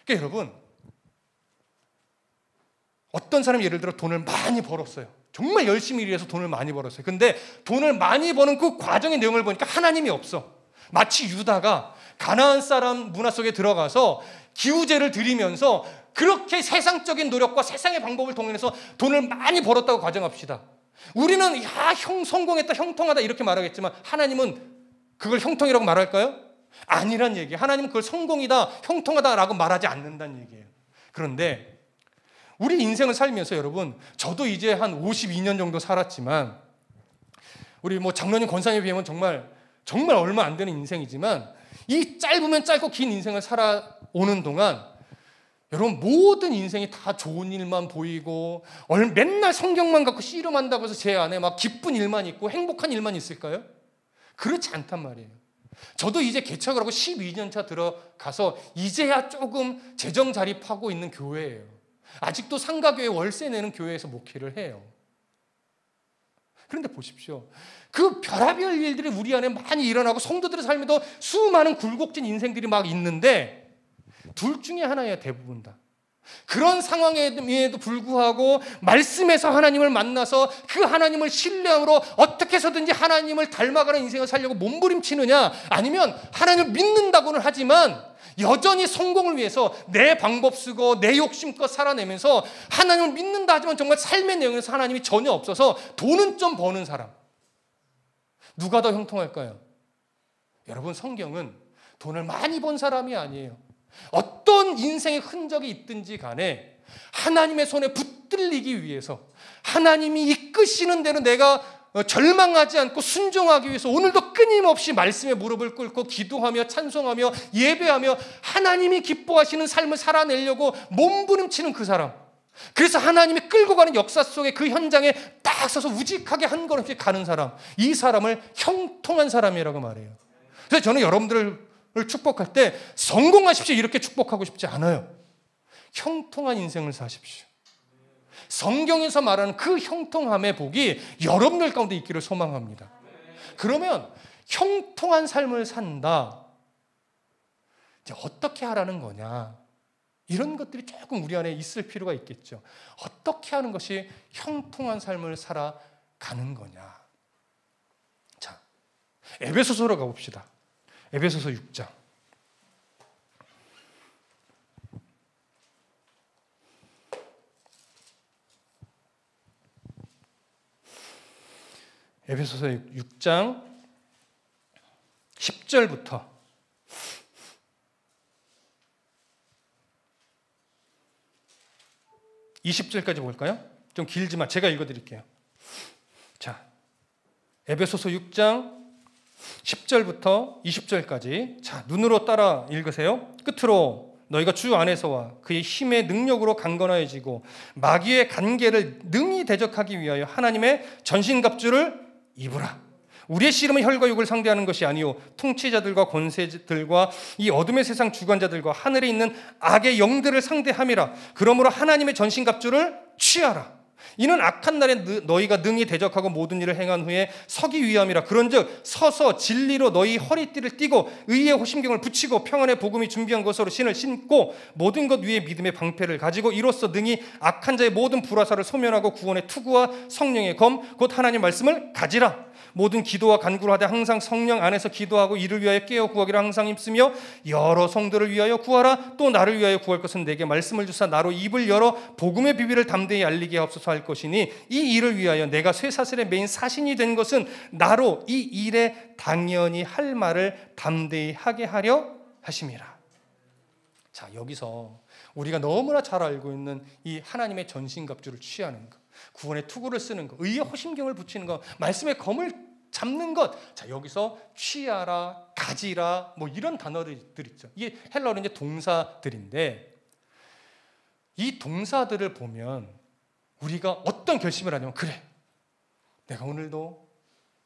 그러니까 여러분, 어떤 사람이 예를 들어 돈을 많이 벌었어요. 정말 열심히 일해서 돈을 많이 벌었어요. 근데 돈을 많이 버는 그 과정의 내용을 보니까 하나님이 없어. 마치 유다가 가나안 사람 문화 속에 들어가서 기우제를 드리면서 그렇게 세상적인 노력과 세상의 방법을 동원해서 돈을 많이 벌었다고 가정합시다. 우리는 성공했다, 형통하다 이렇게 말하겠지만 하나님은 그걸 형통이라고 말할까요? 아니란 얘기예요. 하나님은 그걸 성공이다, 형통하다라고 말하지 않는다는 얘기예요. 그런데 우리 인생을 살면서 여러분, 저도 이제 한 52년 정도 살았지만 우리 뭐 장로님, 권사님에 비하면 정말 얼마 안 되는 인생이지만 이 짧으면 짧고 긴 인생을 살아오는 동안 여러분, 모든 인생이 다 좋은 일만 보이고 맨날 성경만 갖고 씨름한다고 해서 제 안에 막 기쁜 일만 있고 행복한 일만 있을까요? 그렇지 않단 말이에요. 저도 이제 개척을 하고 12년 차 들어가서 이제야 조금 재정 자립하고 있는 교회예요. 아직도 상가교회 월세 내는 교회에서 목회를 해요. 그런데 보십시오. 그 별의별 일들이 우리 안에 많이 일어나고 성도들의 삶에도 수많은 굴곡진 인생들이 막 있는데 둘 중에 하나예요, 대부분 다. 그런 상황에도 불구하고 말씀에서 하나님을 만나서 그 하나님을 신뢰함으로 어떻게 해서든지 하나님을 닮아가는 인생을 살려고 몸부림치느냐, 아니면 하나님을 믿는다고는 하지만 여전히 성공을 위해서 내 방법 쓰고 내 욕심껏 살아내면서 하나님을 믿는다 하지만 정말 삶의 내용에서 하나님이 전혀 없어서 돈은 좀 버는 사람, 누가 더 형통할까요? 여러분, 성경은 돈을 많이 번 사람이 아니에요. 어떤 인생의 흔적이 있든지 간에 하나님의 손에 붙들리기 위해서, 하나님이 이끄시는 대로 내가 절망하지 않고 순종하기 위해서 오늘도 끊임없이 말씀에 무릎을 꿇고 기도하며 찬송하며 예배하며 하나님이 기뻐하시는 삶을 살아내려고 몸부림치는 그 사람, 그래서 하나님이 끌고 가는 역사 속에 그 현장에 딱 서서 우직하게 한 걸음씩 가는 사람, 이 사람을 형통한 사람이라고 말해요. 그래서 저는 여러분들을 축복할 때 성공하십시오 이렇게 축복하고 싶지 않아요. 형통한 인생을 사십시오. 성경에서 말하는 그 형통함의 복이 여러분들 가운데 있기를 소망합니다. 그러면 형통한 삶을 산다, 이제 어떻게 하라는 거냐, 이런 것들이 조금 우리 안에 있을 필요가 있겠죠. 어떻게 하는 것이 형통한 삶을 살아가는 거냐. 자, 에베소서로 가봅시다. 에베소서 6장. 에베소서 6장 10절부터 20절까지 볼까요? 좀 길지만 제가 읽어드릴게요. 자, 에베소서 6장 10절부터 20절까지. 자, 눈으로 따라 읽으세요. 끝으로 너희가 주 안에서와 그의 힘의 능력으로 강건하여지고 마귀의 간계를 능히 대적하기 위하여 하나님의 전신갑주를 입으라. 우리의 씨름은 혈과 육을 상대하는 것이 아니요 통치자들과 권세들과 이 어둠의 세상 주관자들과 하늘에 있는 악의 영들을 상대함이라. 그러므로 하나님의 전신갑주를 취하라. 이는 악한 날에 너희가 능히 대적하고 모든 일을 행한 후에 서기 위함이라. 그런즉 서서 진리로 너희 허리띠를 띠고 의의 호심경을 붙이고 평안의 복음이 준비한 것으로 신을 신고 모든 것 위에 믿음의 방패를 가지고 이로써 능히 악한 자의 모든 불화살을 소멸하고 구원의 투구와 성령의 검 곧 하나님 말씀을 가지라. 모든 기도와 간구를 하되 항상 성령 안에서 기도하고 이를 위하여 깨어 구하기를 항상 힘쓰며 여러 성도를 위하여 구하라. 또 나를 위하여 구할 것은 내게 말씀을 주사 나로 입을 열어 복음의 비밀을 담대히 알리게 하옵소서 할 것이니 이 일을 위하여 내가 쇠사슬의 메인 사신이 된 것은 나로 이 일에 당연히 할 말을 담대히 하게 하려 하심이라. 자, 여기서 우리가 너무나 잘 알고 있는 이 하나님의 전신갑주를 취하는 것, 구원의 투구를 쓰는 것, 의의 호심경을 붙이는 것, 말씀의 검을 잡는 것. 자, 여기서 취하라, 가지라, 뭐 이런 단어들 있죠. 이게 헬라어로 이제 동사들인데, 이 동사들을 보면 우리가 어떤 결심을 하냐면, 그래, 내가 오늘도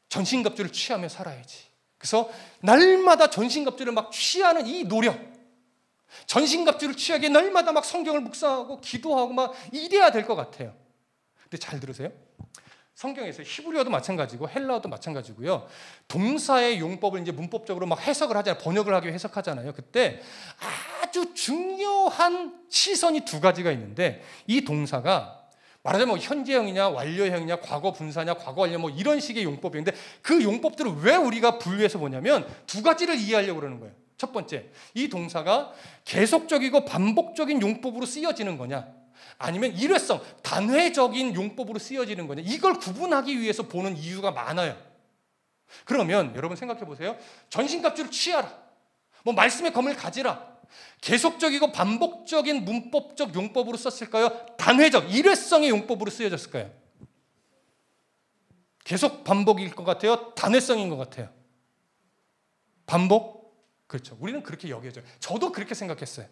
전신갑주를 취하며 살아야지. 그래서 날마다 전신갑주를 막 취하는 이 노력, 전신갑주를 취하기에 날마다 막 성경을 묵상하고 기도하고 막 이래야 될 것 같아요. 근데 잘 들으세요. 성경에서 히브리어도 마찬가지고 헬라어도 마찬가지고요. 동사의 용법을 이제 문법적으로 막 해석을 하잖아요. 번역을 하기 위해 해석하잖아요. 그때 아주 중요한 시선이 두 가지가 있는데, 이 동사가 말하자면 뭐 현재형이냐 완료형이냐 과거 분사냐 과거 완료 뭐 이런 식의 용법인데, 그 용법들을 왜 우리가 분류해서 보냐면 두 가지를 이해하려고 그러는 거예요. 첫 번째, 이 동사가 계속적이고 반복적인 용법으로 쓰여지는 거냐, 아니면 일회성, 단회적인 용법으로 쓰여지는 거냐, 이걸 구분하기 위해서 보는 이유가 많아요. 그러면 여러분 생각해 보세요. 전신갑주를 취하라, 뭐 말씀의 검을 가지라, 계속적이고 반복적인 문법적 용법으로 썼을까요? 단회적, 일회성의 용법으로 쓰여졌을까요? 계속 반복일 것 같아요? 단회성인 것 같아요? 반복? 그렇죠. 우리는 그렇게 여겨져요. 저도 그렇게 생각했어요.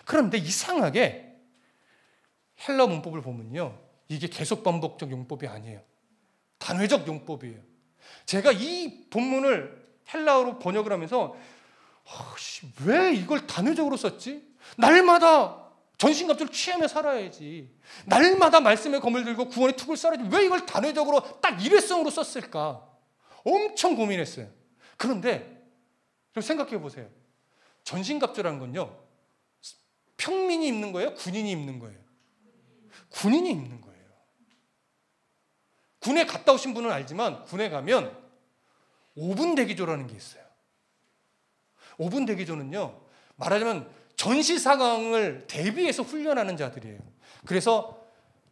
그런데 이상하게 헬라 문법을 보면요, 이게 계속 반복적 용법이 아니에요. 단회적 용법이에요. 제가 이 본문을 헬라어로 번역을 하면서 왜 이걸 단회적으로 썼지? 날마다 전신갑주를 취하며 살아야지, 날마다 말씀의 검을 들고 구원의 툭을 쏴야지, 왜 이걸 단회적으로 딱 일회성으로 썼을까? 엄청 고민했어요. 그런데 좀 생각해 보세요. 전신갑주라는 건요, 평민이 입는 거예요? 군인이 입는 거예요? 군인이 입는 거예요. 군에 갔다 오신 분은 알지만 군에 가면 5분 대기조라는 게 있어요. 5분 대기조는요, 말하자면 전시 상황을 대비해서 훈련하는 자들이에요. 그래서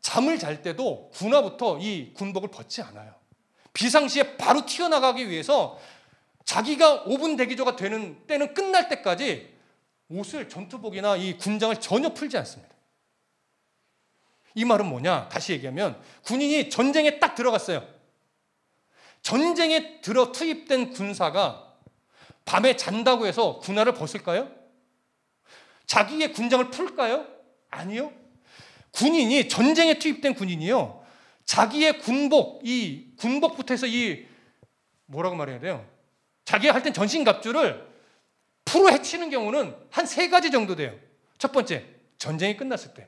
잠을 잘 때도 군화부터 이 군복을 벗지 않아요. 비상시에 바로 튀어나가기 위해서 자기가 5분 대기조가 되는 때는 끝날 때까지 옷을, 전투복이나 이 군장을 전혀 풀지 않습니다. 이 말은 뭐냐? 다시 얘기하면 군인이 전쟁에 딱 들어갔어요. 전쟁에 투입된 군사가 밤에 잔다고 해서 군화를 벗을까요? 자기의 군장을 풀까요? 아니요. 군인이, 전쟁에 투입된 군인이요, 자기의 군복, 이 군복부터 해서 이 뭐라고 말해야 돼요? 자기가 할 땐 전신갑주를 풀어 헤치는 경우는 한 3가지 정도 돼요. 첫 번째, 전쟁이 끝났을 때.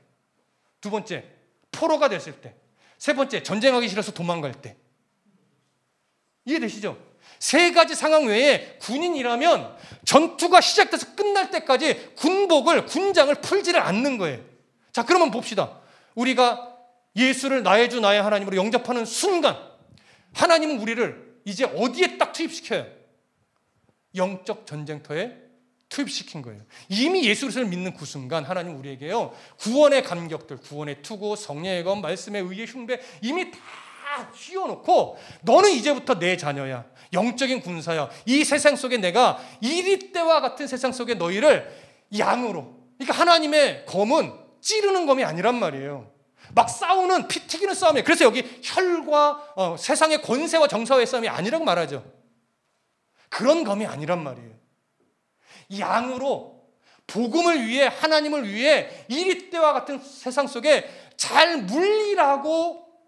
두 번째, 포로가 됐을 때. 세 번째, 전쟁하기 싫어서 도망갈 때. 이해되시죠? 3가지 상황 외에 군인이라면 전투가 시작돼서 끝날 때까지 군복을, 군장을 풀지를 않는 거예요. 자, 그러면 봅시다. 우리가 예수를 나의 주 나의 하나님으로 영접하는 순간 하나님은 우리를 이제 어디에 딱 투입시켜요? 영적 전쟁터에 투입시킨 거예요. 이미 예수 그리스도를 믿는 그 순간 하나님 우리에게요, 구원의 감격들, 구원의 투구, 성령의 검, 말씀의 의의 흉배 이미 다 다 휘어놓고 너는 이제부터 내 자녀야. 영적인 군사야. 이 세상 속에 내가 이리 때와 같은 세상 속에 너희를 양으로. 그러니까 하나님의 검은 찌르는 검이 아니란 말이에요. 막 싸우는 피 튀기는 싸움이에요. 그래서 여기 혈과 세상의 권세와 정사와의 싸움이 아니라고 말하죠. 그런 검이 아니란 말이에요. 양으로 복음을 위해 하나님을 위해 이리 때와 같은 세상 속에 잘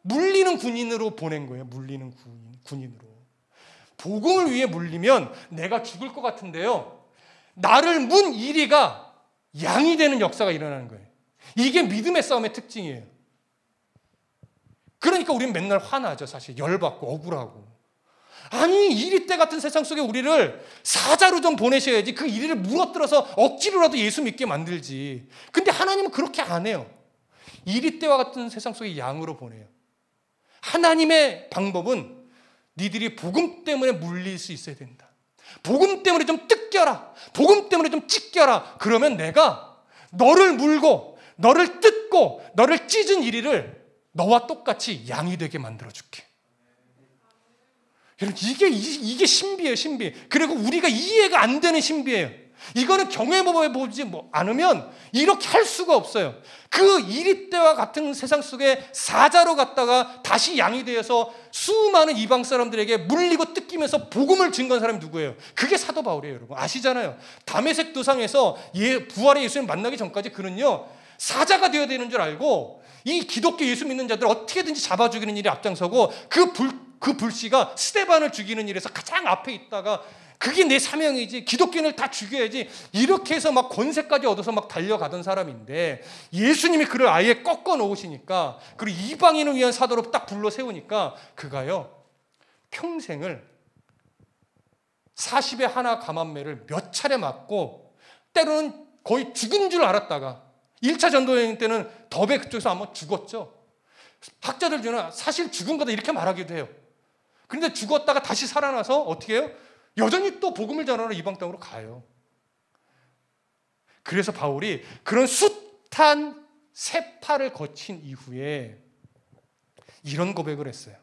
물리는 군인으로 보낸 거예요. 물리는 군인으로. 복음을 위해 물리면 내가 죽을 것 같은데요. 나를 문 이리가 양이 되는 역사가 일어나는 거예요. 이게 믿음의 싸움의 특징이에요. 그러니까 우리는 맨날 화나죠. 사실 열받고 억울하고. 아니 이리 때 같은 세상 속에 우리를 사자로 좀 보내셔야지 그 이리를 물어뜯어서 억지로라도 예수 믿게 만들지. 근데 하나님은 그렇게 안 해요. 이리 때와 같은 세상 속에 양으로 보내요. 하나님의 방법은 니들이 복음 때문에 물릴 수 있어야 된다. 복음 때문에 좀 뜯겨라. 복음 때문에 좀 찢겨라. 그러면 내가 너를 물고 너를 뜯고 너를 찢은 이리를 너와 똑같이 양이 되게 만들어줄게. 여러분 이게 신비예요. 신비. 그리고 우리가 이해가 안 되는 신비예요. 이거는 경험해 보지 않으면 이렇게 할 수가 없어요. 그 이리 때와 같은 세상 속에 사자로 갔다가 다시 양이 되어서 수많은 이방 사람들에게 물리고 뜯기면서 복음을 증거한 사람이 누구예요? 그게 사도 바울이에요. 여러분 아시잖아요. 다메섹 도상에서 부활의 예수님 만나기 전까지 그는요 사자가 되어야 되는 줄 알고 이 기독교 예수 믿는 자들 어떻게든지 잡아 죽이는 일에 앞장서고 그 불씨가 스데반을 죽이는 일에서 가장 앞에 있다가 그게 내 사명이지 기독교인을 다 죽여야지 이렇게 해서 막 권세까지 얻어서 막 달려가던 사람인데 예수님이 그를 아예 꺾어 놓으시니까 그리고 이방인을 위한 사도로 딱 불러 세우니까 그가요 평생을 40에 하나 감한매를 몇 차례 맞고 때로는 거의 죽은 줄 알았다가 1차 전도여행 때는 더베 그쪽에서 아마 죽었죠. 학자들 중에 사실 죽은 거다 이렇게 말하기도 해요. 그런데 죽었다가 다시 살아나서 어떻게 해요? 여전히 또 복음을 전하러 이방 땅으로 가요. 그래서 바울이 그런 숱한 세파를 거친 이후에 이런 고백을 했어요.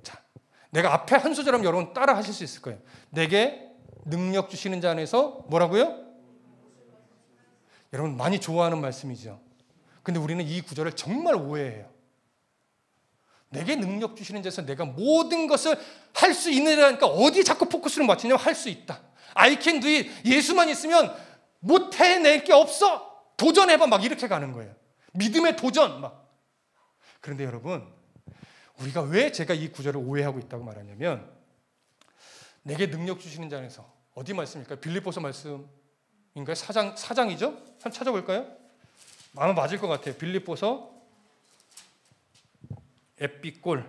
자, 내가 앞에 한 소절하면 여러분 따라 하실 수 있을 거예요. 내게 능력 주시는 자 안에서 뭐라고요? 여러분 많이 좋아하는 말씀이죠. 근데 우리는 이 구절을 정말 오해해요. 내게 능력 주시는 자에서 내가 모든 것을 할 수 있느라니까 어디에 자꾸 포커스를 맞추냐면 할 수 있다. I can do it. 예수만 있으면 못 해낼 게 없어. 도전해봐. 막 이렇게 가는 거예요. 믿음의 도전 막. 그런데 여러분 우리가 왜 제가 이 구절을 오해하고 있다고 말하냐면 내게 능력 주시는 자 안에서 어디 말씀일까요? 빌립보서 말씀인가요? 4장이죠? 한번 찾아볼까요? 아마 맞을 것 같아요. 빌립보서 에피골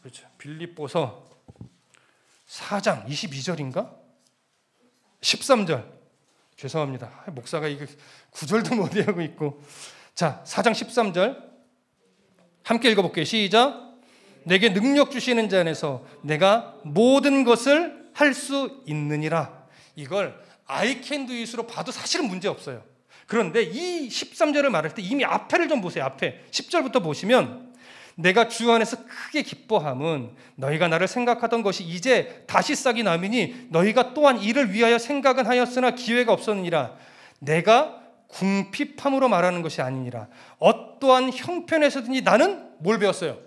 그렇죠. 빌립보서 4장 22절인가? 13절 죄송합니다. 목사가 이거 9절도 못 외우고 있고 자 4장 13절 함께 읽어볼게요. 시작. 내게 능력 주시는 자 안에서 내가 모든 것을 할 수 있느니라. 이걸 I can do it으로 봐도 사실은 문제 없어요. 그런데 이 13절을 말할 때 이미 앞에를 좀 보세요. 앞에 10절부터 보시면 내가 주 안에서 크게 기뻐함은 너희가 나를 생각하던 것이 이제 다시 싹이 나미니 너희가 또한 이를 위하여 생각은 하였으나 기회가 없었느니라. 내가 궁핍함으로 말하는 것이 아니니라. 어떠한 형편에서든지 나는 뭘 배웠어요?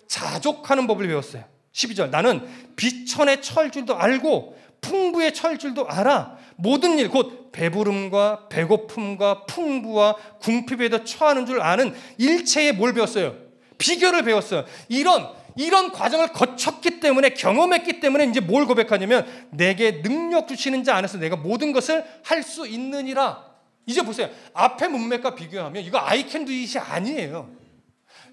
자족하는 법을 배웠어요. 12절 나는 비천에 처할 줄도 알고 풍부에 처할 줄도 알아. 모든 일 곧 배부름과 배고픔과 풍부와 궁핍에도 처하는 줄 아는 일체의 뭘 배웠어요? 비결을 배웠어요. 이런 과정을 거쳤기 때문에 경험했기 때문에 이제 뭘 고백하냐면 내게 능력 주시는 자 안에서 내가 모든 것을 할 수 있느니라. 이제 보세요. 앞에 문맥과 비교하면 이거 I can do it이 아니에요.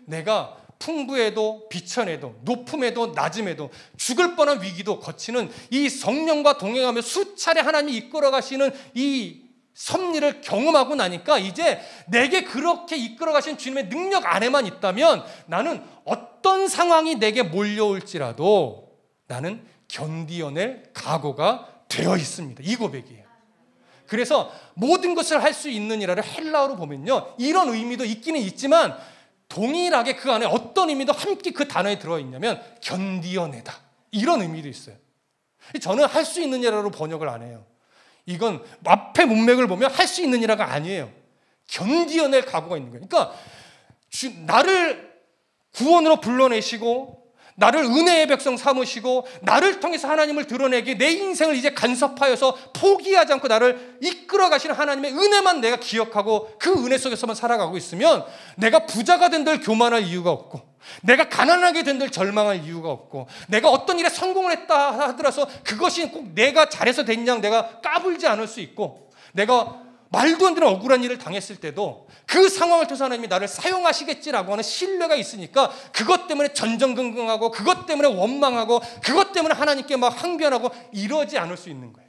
내가 풍부에도 비천에도 높음에도 낮음에도 죽을 뻔한 위기도 거치는 이 성령과 동행하며 수차례 하나님이 이끌어 가시는 이 섭리를 경험하고 나니까 이제 내게 그렇게 이끌어 가신 주님의 능력 안에만 있다면 나는 어떤 상황이 내게 몰려올지라도 나는 견디어낼 각오가 되어 있습니다. 이 고백이에요. 그래서 모든 것을 할 수 있느니라를 헬라어로 보면요 이런 의미도 있기는 있지만 동일하게 그 안에 어떤 의미도 함께 그 단어에 들어있냐면 견디어내다, 이런 의미도 있어요. 저는 할 수 있느냐로 번역을 안 해요. 이건 앞에 문맥을 보면 할 수 있느냐가 아니에요. 견디어낼 각오가 있는 거예요. 그러니까 나를 구원으로 불러내시고 나를 은혜의 백성 삼으시고 나를 통해서 하나님을 드러내기, 내 인생을 이제 간섭하여서 포기하지 않고 나를 이끌어 가시는 하나님의 은혜만 내가 기억하고 그 은혜 속에서만 살아가고 있으면 내가 부자가 된들 교만할 이유가 없고, 내가 가난하게 된들 절망할 이유가 없고, 내가 어떤 일에 성공을 했다 하더라도 그것이 꼭 내가 잘해서 됐냐 내가 까불지 않을 수 있고, 내가 말도 안 되는 억울한 일을 당했을 때도 그 상황을 통해서 하나님이 나를 사용하시겠지라고 하는 신뢰가 있으니까 그것 때문에 전전긍긍하고 그것 때문에 원망하고 그것 때문에 하나님께 막 항변하고 이러지 않을 수 있는 거예요.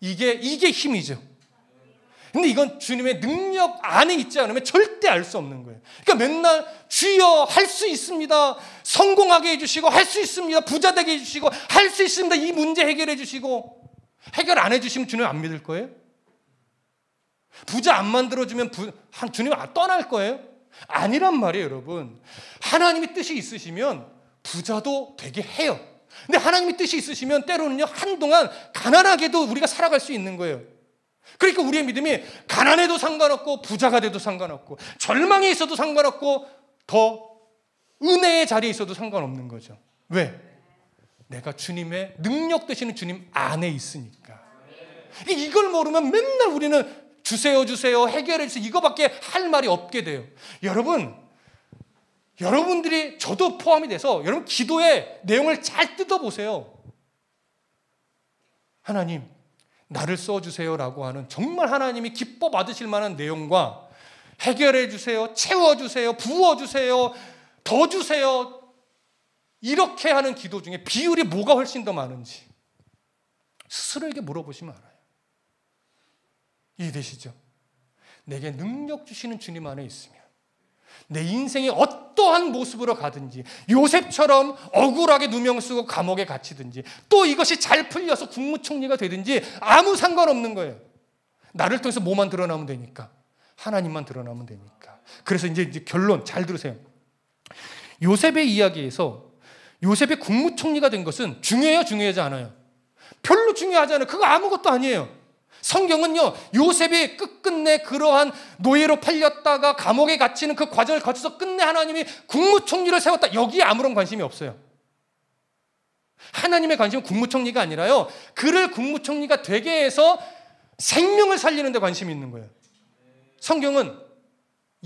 이게 힘이죠. 근데 이건 주님의 능력 안에 있지 않으면 절대 알 수 없는 거예요. 그러니까 맨날 주여 할 수 있습니다, 성공하게 해주시고 할 수 있습니다, 부자 되게 해주시고 할 수 있습니다, 이 문제 해결해 주시고, 해결 안 해주시면 주님 안 믿을 거예요? 부자 안 만들어주면 주님 떠날 거예요? 아니란 말이에요, 여러분. 하나님이 뜻이 있으시면 부자도 되게 해요. 근데 하나님이 뜻이 있으시면 때로는요, 한동안 가난하게도 우리가 살아갈 수 있는 거예요. 그러니까 우리의 믿음이 가난해도 상관없고 부자가 돼도 상관없고 절망에 있어도 상관없고 더 은혜의 자리에 있어도 상관없는 거죠. 왜? 내가 주님의 능력 되시는 주님 안에 있으니까. 이걸 모르면 맨날 우리는 주세요 주세요 해결해 주세요 이거밖에 할 말이 없게 돼요. 여러분들이 저도 포함이 돼서 여러분 기도의 내용을 잘 뜯어보세요. 하나님 나를 써주세요라고 하는 정말 하나님이 기뻐 받으실 만한 내용과 해결해 주세요, 채워주세요, 부어주세요, 더 주세요, 이렇게 하는 기도 중에 비율이 뭐가 훨씬 더 많은지 스스로에게 물어보시면 알아요. 이해되시죠? 내게 능력 주시는 주님 안에 있으면 내 인생이 어떠한 모습으로 가든지, 요셉처럼 억울하게 누명 쓰고 감옥에 갇히든지, 또 이것이 잘 풀려서 국무총리가 되든지 아무 상관없는 거예요. 나를 통해서 뭐만 드러나면 되니까, 하나님만 드러나면 되니까. 그래서 이제 결론 잘 들으세요. 요셉의 이야기에서 요셉이 국무총리가 된 것은 중요해요, 중요하지 않아요? 별로 중요하지 않아요. 그거 아무것도 아니에요. 성경은요, 요셉이 끝끝내 그러한 노예로 팔렸다가 감옥에 갇히는 그 과정을 거쳐서 끝내 하나님이 국무총리를 세웠다, 여기에 아무런 관심이 없어요. 하나님의 관심은 국무총리가 아니라요, 그를 국무총리가 되게 해서 생명을 살리는 데 관심이 있는 거예요. 성경은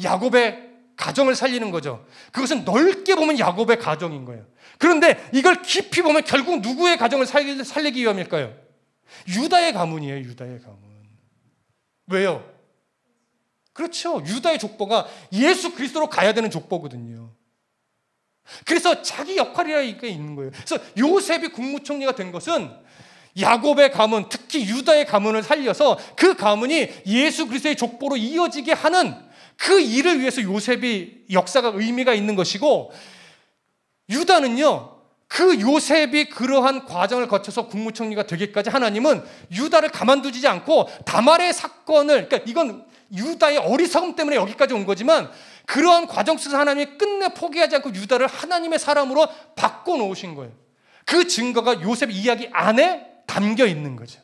야곱의 가정을 살리는 거죠. 그것은 넓게 보면 야곱의 가정인 거예요. 그런데 이걸 깊이 보면 결국 누구의 가정을 살리기 위함일까요? 유다의 가문이에요. 유다의 가문. 왜요? 그렇죠. 유다의 족보가 예수 그리스도로 가야 되는 족보거든요. 그래서 자기 역할이라는 게 있는 거예요. 그래서 요셉이 국무총리가 된 것은 야곱의 가문, 특히 유다의 가문을 살려서 그 가문이 예수 그리스도의 족보로 이어지게 하는 그 일을 위해서 요셉이 역사가 의미가 있는 것이고, 유다는요, 그 요셉이 그러한 과정을 거쳐서 국무총리가 되기까지 하나님은 유다를 가만두지 않고 다말의 사건을, 그러니까 이건 유다의 어리석음 때문에 여기까지 온 거지만 그러한 과정 속에서 하나님이 끝내 포기하지 않고 유다를 하나님의 사람으로 바꿔놓으신 거예요. 그 증거가 요셉 이야기 안에 담겨 있는 거죠.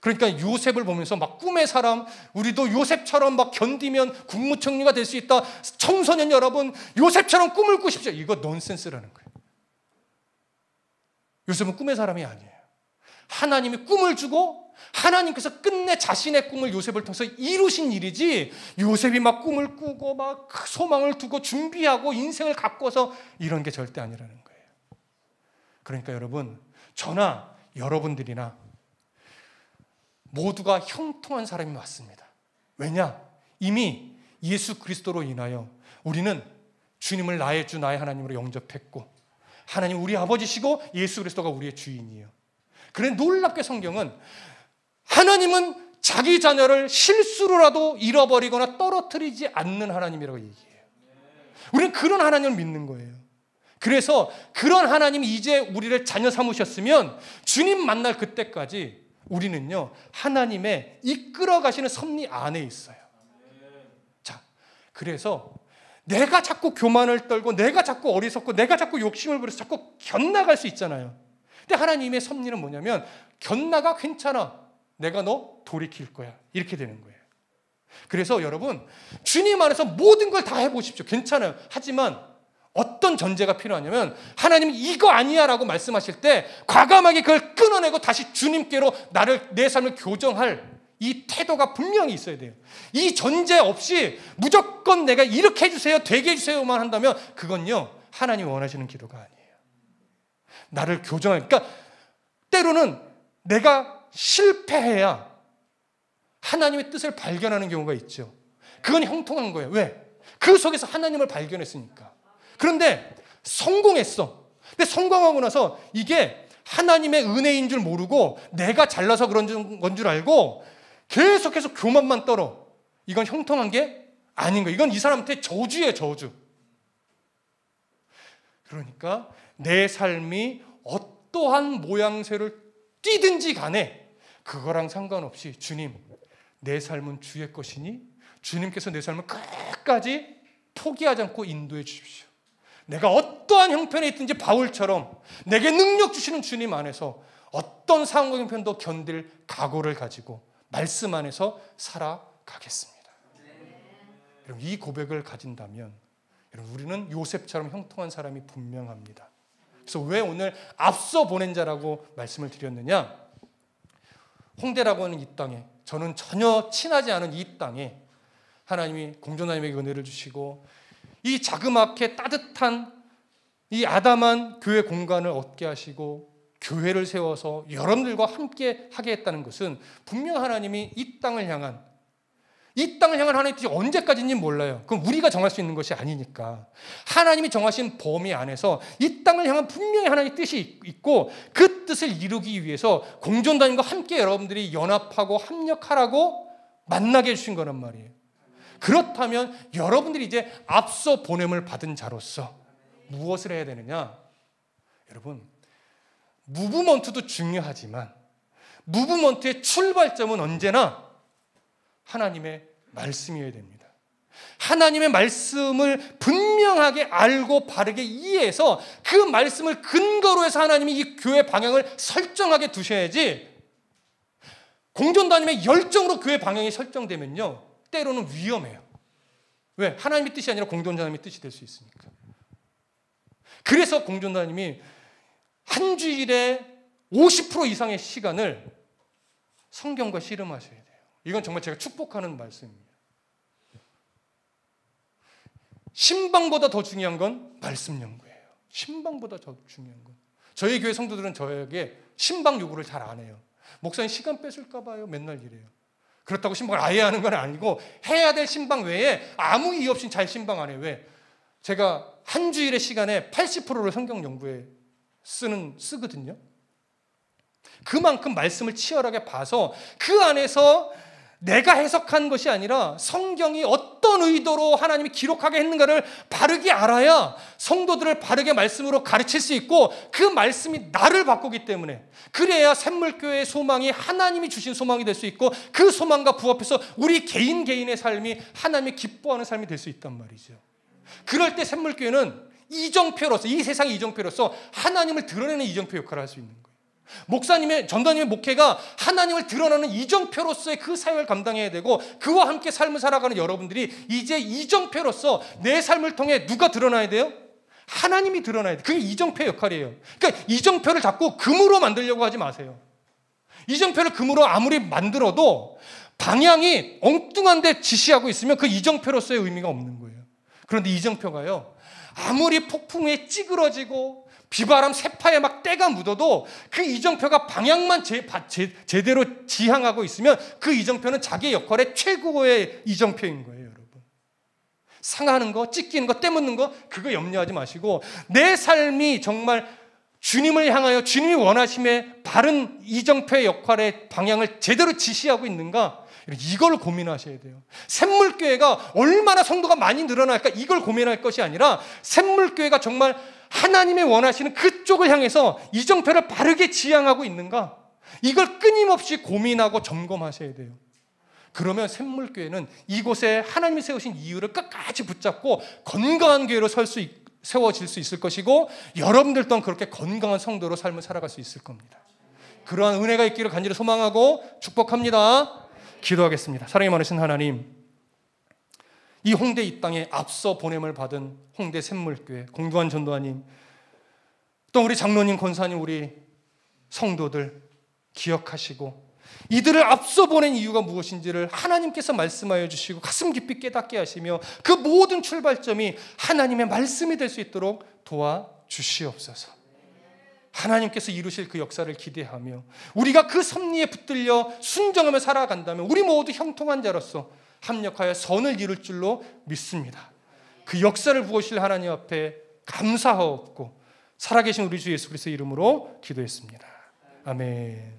그러니까 요셉을 보면서 막 꿈의 사람, 우리도 요셉처럼 막 견디면 국무총리가 될 수 있다, 청소년 여러분 요셉처럼 꿈을 꾸십시오, 이거 넌센스라는 거예요. 요셉은 꿈의 사람이 아니에요. 하나님이 꿈을 주고 하나님께서 끝내 자신의 꿈을 요셉을 통해서 이루신 일이지, 요셉이 막 꿈을 꾸고 막 소망을 두고 준비하고 인생을 가꿔서 이런 게 절대 아니라는 거예요. 그러니까 여러분, 저나 여러분들이나 모두가 형통한 사람이 맞습니다. 왜냐? 이미 예수 그리스도로 인하여 우리는 주님을 나의 주 나의 하나님으로 영접했고, 하나님 우리 아버지시고 예수 그리스도가 우리의 주인이에요. 그래 놀랍게 성경은 하나님은 자기 자녀를 실수로라도 잃어버리거나 떨어뜨리지 않는 하나님이라고 얘기해요. 우리는 그런 하나님을 믿는 거예요. 그래서 그런 하나님이 이제 우리를 자녀 삼으셨으면 주님 만날 그때까지 우리는요, 하나님의 이끌어 가시는 섭리 안에 있어요. 자, 그래서 내가 자꾸 교만을 떨고 내가 자꾸 어리석고 내가 자꾸 욕심을 부려서 자꾸 견나갈 수 있잖아요. 근데 하나님의 섭리는 뭐냐면 견나가 괜찮아. 내가 너 돌이킬 거야. 이렇게 되는 거예요. 그래서 여러분 주님 안에서 모든 걸 다 해보십시오. 괜찮아요. 하지만 어떤 전제가 필요하냐면 하나님이 이거 아니야 라고 말씀하실 때 과감하게 그걸 끊어내고 다시 주님께로 내 삶을 교정할 이 태도가 분명히 있어야 돼요. 이 전제 없이 무조건 내가 이렇게 해주세요, 되게 해주세요만 한다면 그건요 하나님이 원하시는 기도가 아니에요. 나를 교정할, 그러니까 때로는 내가 실패해야 하나님의 뜻을 발견하는 경우가 있죠. 그건 형통한 거예요. 왜? 그 속에서 하나님을 발견했으니까. 그런데 성공했어. 근데 성공하고 나서 이게 하나님의 은혜인 줄 모르고 내가 잘나서 그런 건 줄 알고 계속해서 교만만 떨어. 이건 형통한 게 아닌 거예요. 이건 이 사람한테 저주예요, 저주. 그러니까 내 삶이 어떠한 모양새를 띠든지 간에 그거랑 상관없이 주님, 내 삶은 주의 것이니 주님께서 내 삶을 끝까지 포기하지 않고 인도해 주십시오. 내가 어떠한 형편에 있든지 바울처럼 내게 능력 주시는 주님 안에서 어떤 상황과 형편도 견딜 각오를 가지고 말씀 안에서 살아가겠습니다. 여러분, 이 고백을 가진다면 여러분, 우리는 요셉처럼 형통한 사람이 분명합니다. 그래서 왜 오늘 앞서 보낸 자라고 말씀을 드렸느냐? 홍대라고 하는 이 땅에, 저는 전혀 친하지 않은 이 땅에 하나님이 공존하나님에게 은혜를 주시고 이 자그맣게 따뜻한 이 아담한 교회 공간을 얻게 하시고 교회를 세워서 여러분들과 함께 하게 했다는 것은 분명 하나님이 이 땅을 향한 하나님의 뜻이 언제까지인지 몰라요. 그건 우리가 정할 수 있는 것이 아니니까 하나님이 정하신 범위 안에서 이 땅을 향한 분명히 하나님의 뜻이 있고 그 뜻을 이루기 위해서 공존단임과 함께 여러분들이 연합하고 합력하라고 만나게 해주신 거란 말이에요. 그렇다면 여러분들이 이제 앞서 보냄을 받은 자로서 무엇을 해야 되느냐? 여러분, 무브먼트도 중요하지만 무브먼트의 출발점은 언제나 하나님의 말씀이어야 됩니다. 하나님의 말씀을 분명하게 알고 바르게 이해해서 그 말씀을 근거로 해서 하나님이 이 교회 방향을 설정하게 두셔야지, 공존단임의 열정으로 교회 방향이 설정되면요 때로는 위험해요. 왜? 하나님의 뜻이 아니라 공존단임의 뜻이 될 수 있으니까. 그래서 공존단임이 한 주일에 50% 이상의 시간을 성경과 씨름하셔야 돼요. 이건 정말 제가 축복하는 말씀입니다. 신방보다 더 중요한 건 말씀 연구예요. 신방보다 더 중요한 건. 저희 교회 성도들은 저에게 신방 요구를 잘 안 해요. 목사님 시간 뺏을까 봐요. 맨날 이래요. 그렇다고 신방을 아예 하는 건 아니고 해야 될 신방 외에 아무 이유 없이 잘 신방 안 해요. 왜? 제가 한 주일의 시간에 80%를 성경 연구에 쓰거든요. 그만큼 말씀을 치열하게 봐서 그 안에서 내가 해석한 것이 아니라 성경이 어떤 의도로 하나님이 기록하게 했는가를 바르게 알아야 성도들을 바르게 말씀으로 가르칠 수 있고 그 말씀이 나를 바꾸기 때문에, 그래야 샘물교회의 소망이 하나님이 주신 소망이 될 수 있고 그 소망과 부합해서 우리 개인의 삶이 하나님이 기뻐하는 삶이 될 수 있단 말이죠. 그럴 때 샘물교회는 이정표로서, 이 세상의 이정표로서 하나님을 드러내는 이정표 역할을 할 수 있는 거예요. 목사님의, 전도님의 목회가 하나님을 드러나는 이정표로서의 그 사역을 감당해야 되고, 그와 함께 삶을 살아가는 여러분들이 이제 이정표로서 내 삶을 통해 누가 드러나야 돼요? 하나님이 드러나야 돼요. 그게 이정표 역할이에요. 그러니까 이정표를 자꾸 금으로 만들려고 하지 마세요. 이정표를 금으로 아무리 만들어도 방향이 엉뚱한 데 지시하고 있으면 그 이정표로서의 의미가 없는 거예요. 그런데 이정표가요, 아무리 폭풍에 찌그러지고 비바람 새파에 막 때가 묻어도 그 이정표가 방향만 제대로 지향하고 있으면 그 이정표는 자기 역할의 최고의 이정표인 거예요, 여러분. 상하는 거, 찢기는 거, 때 묻는 거, 그거 염려하지 마시고 내 삶이 정말 주님을 향하여 주님이 원하심의 바른 이정표의 역할의 방향을 제대로 지시하고 있는가? 이걸 고민하셔야 돼요. 샘물교회가 얼마나 성도가 많이 늘어날까, 이걸 고민할 것이 아니라 샘물교회가 정말 하나님의 원하시는 그쪽을 향해서 이정표를 바르게 지향하고 있는가, 이걸 끊임없이 고민하고 점검하셔야 돼요. 그러면 샘물교회는 이곳에 하나님이 세우신 이유를 끝까지 붙잡고 건강한 교회로 세워질 수 있을 것이고, 여러분들 또한 그렇게 건강한 성도로 삶을 살아갈 수 있을 겁니다. 그러한 은혜가 있기를 간절히 소망하고 축복합니다. 기도하겠습니다. 사랑이 많으신 하나님, 이 홍대 이 땅에 앞서 보냄을 받은 홍대 샘물교회 공두환 전도사님, 또 우리 장로님, 권사님, 우리 성도들 기억하시고 이들을 앞서 보낸 이유가 무엇인지를 하나님께서 말씀하여 주시고 가슴 깊이 깨닫게 하시며 그 모든 출발점이 하나님의 말씀이 될 수 있도록 도와주시옵소서. 하나님께서 이루실 그 역사를 기대하며 우리가 그 섭리에 붙들려 순종하며 살아간다면 우리 모두 형통한 자로서 합력하여 선을 이룰 줄로 믿습니다. 그 역사를 부으실 하나님 앞에 감사하옵고 살아계신 우리 주 예수 그리스도의 이름으로 기도했습니다. 아멘.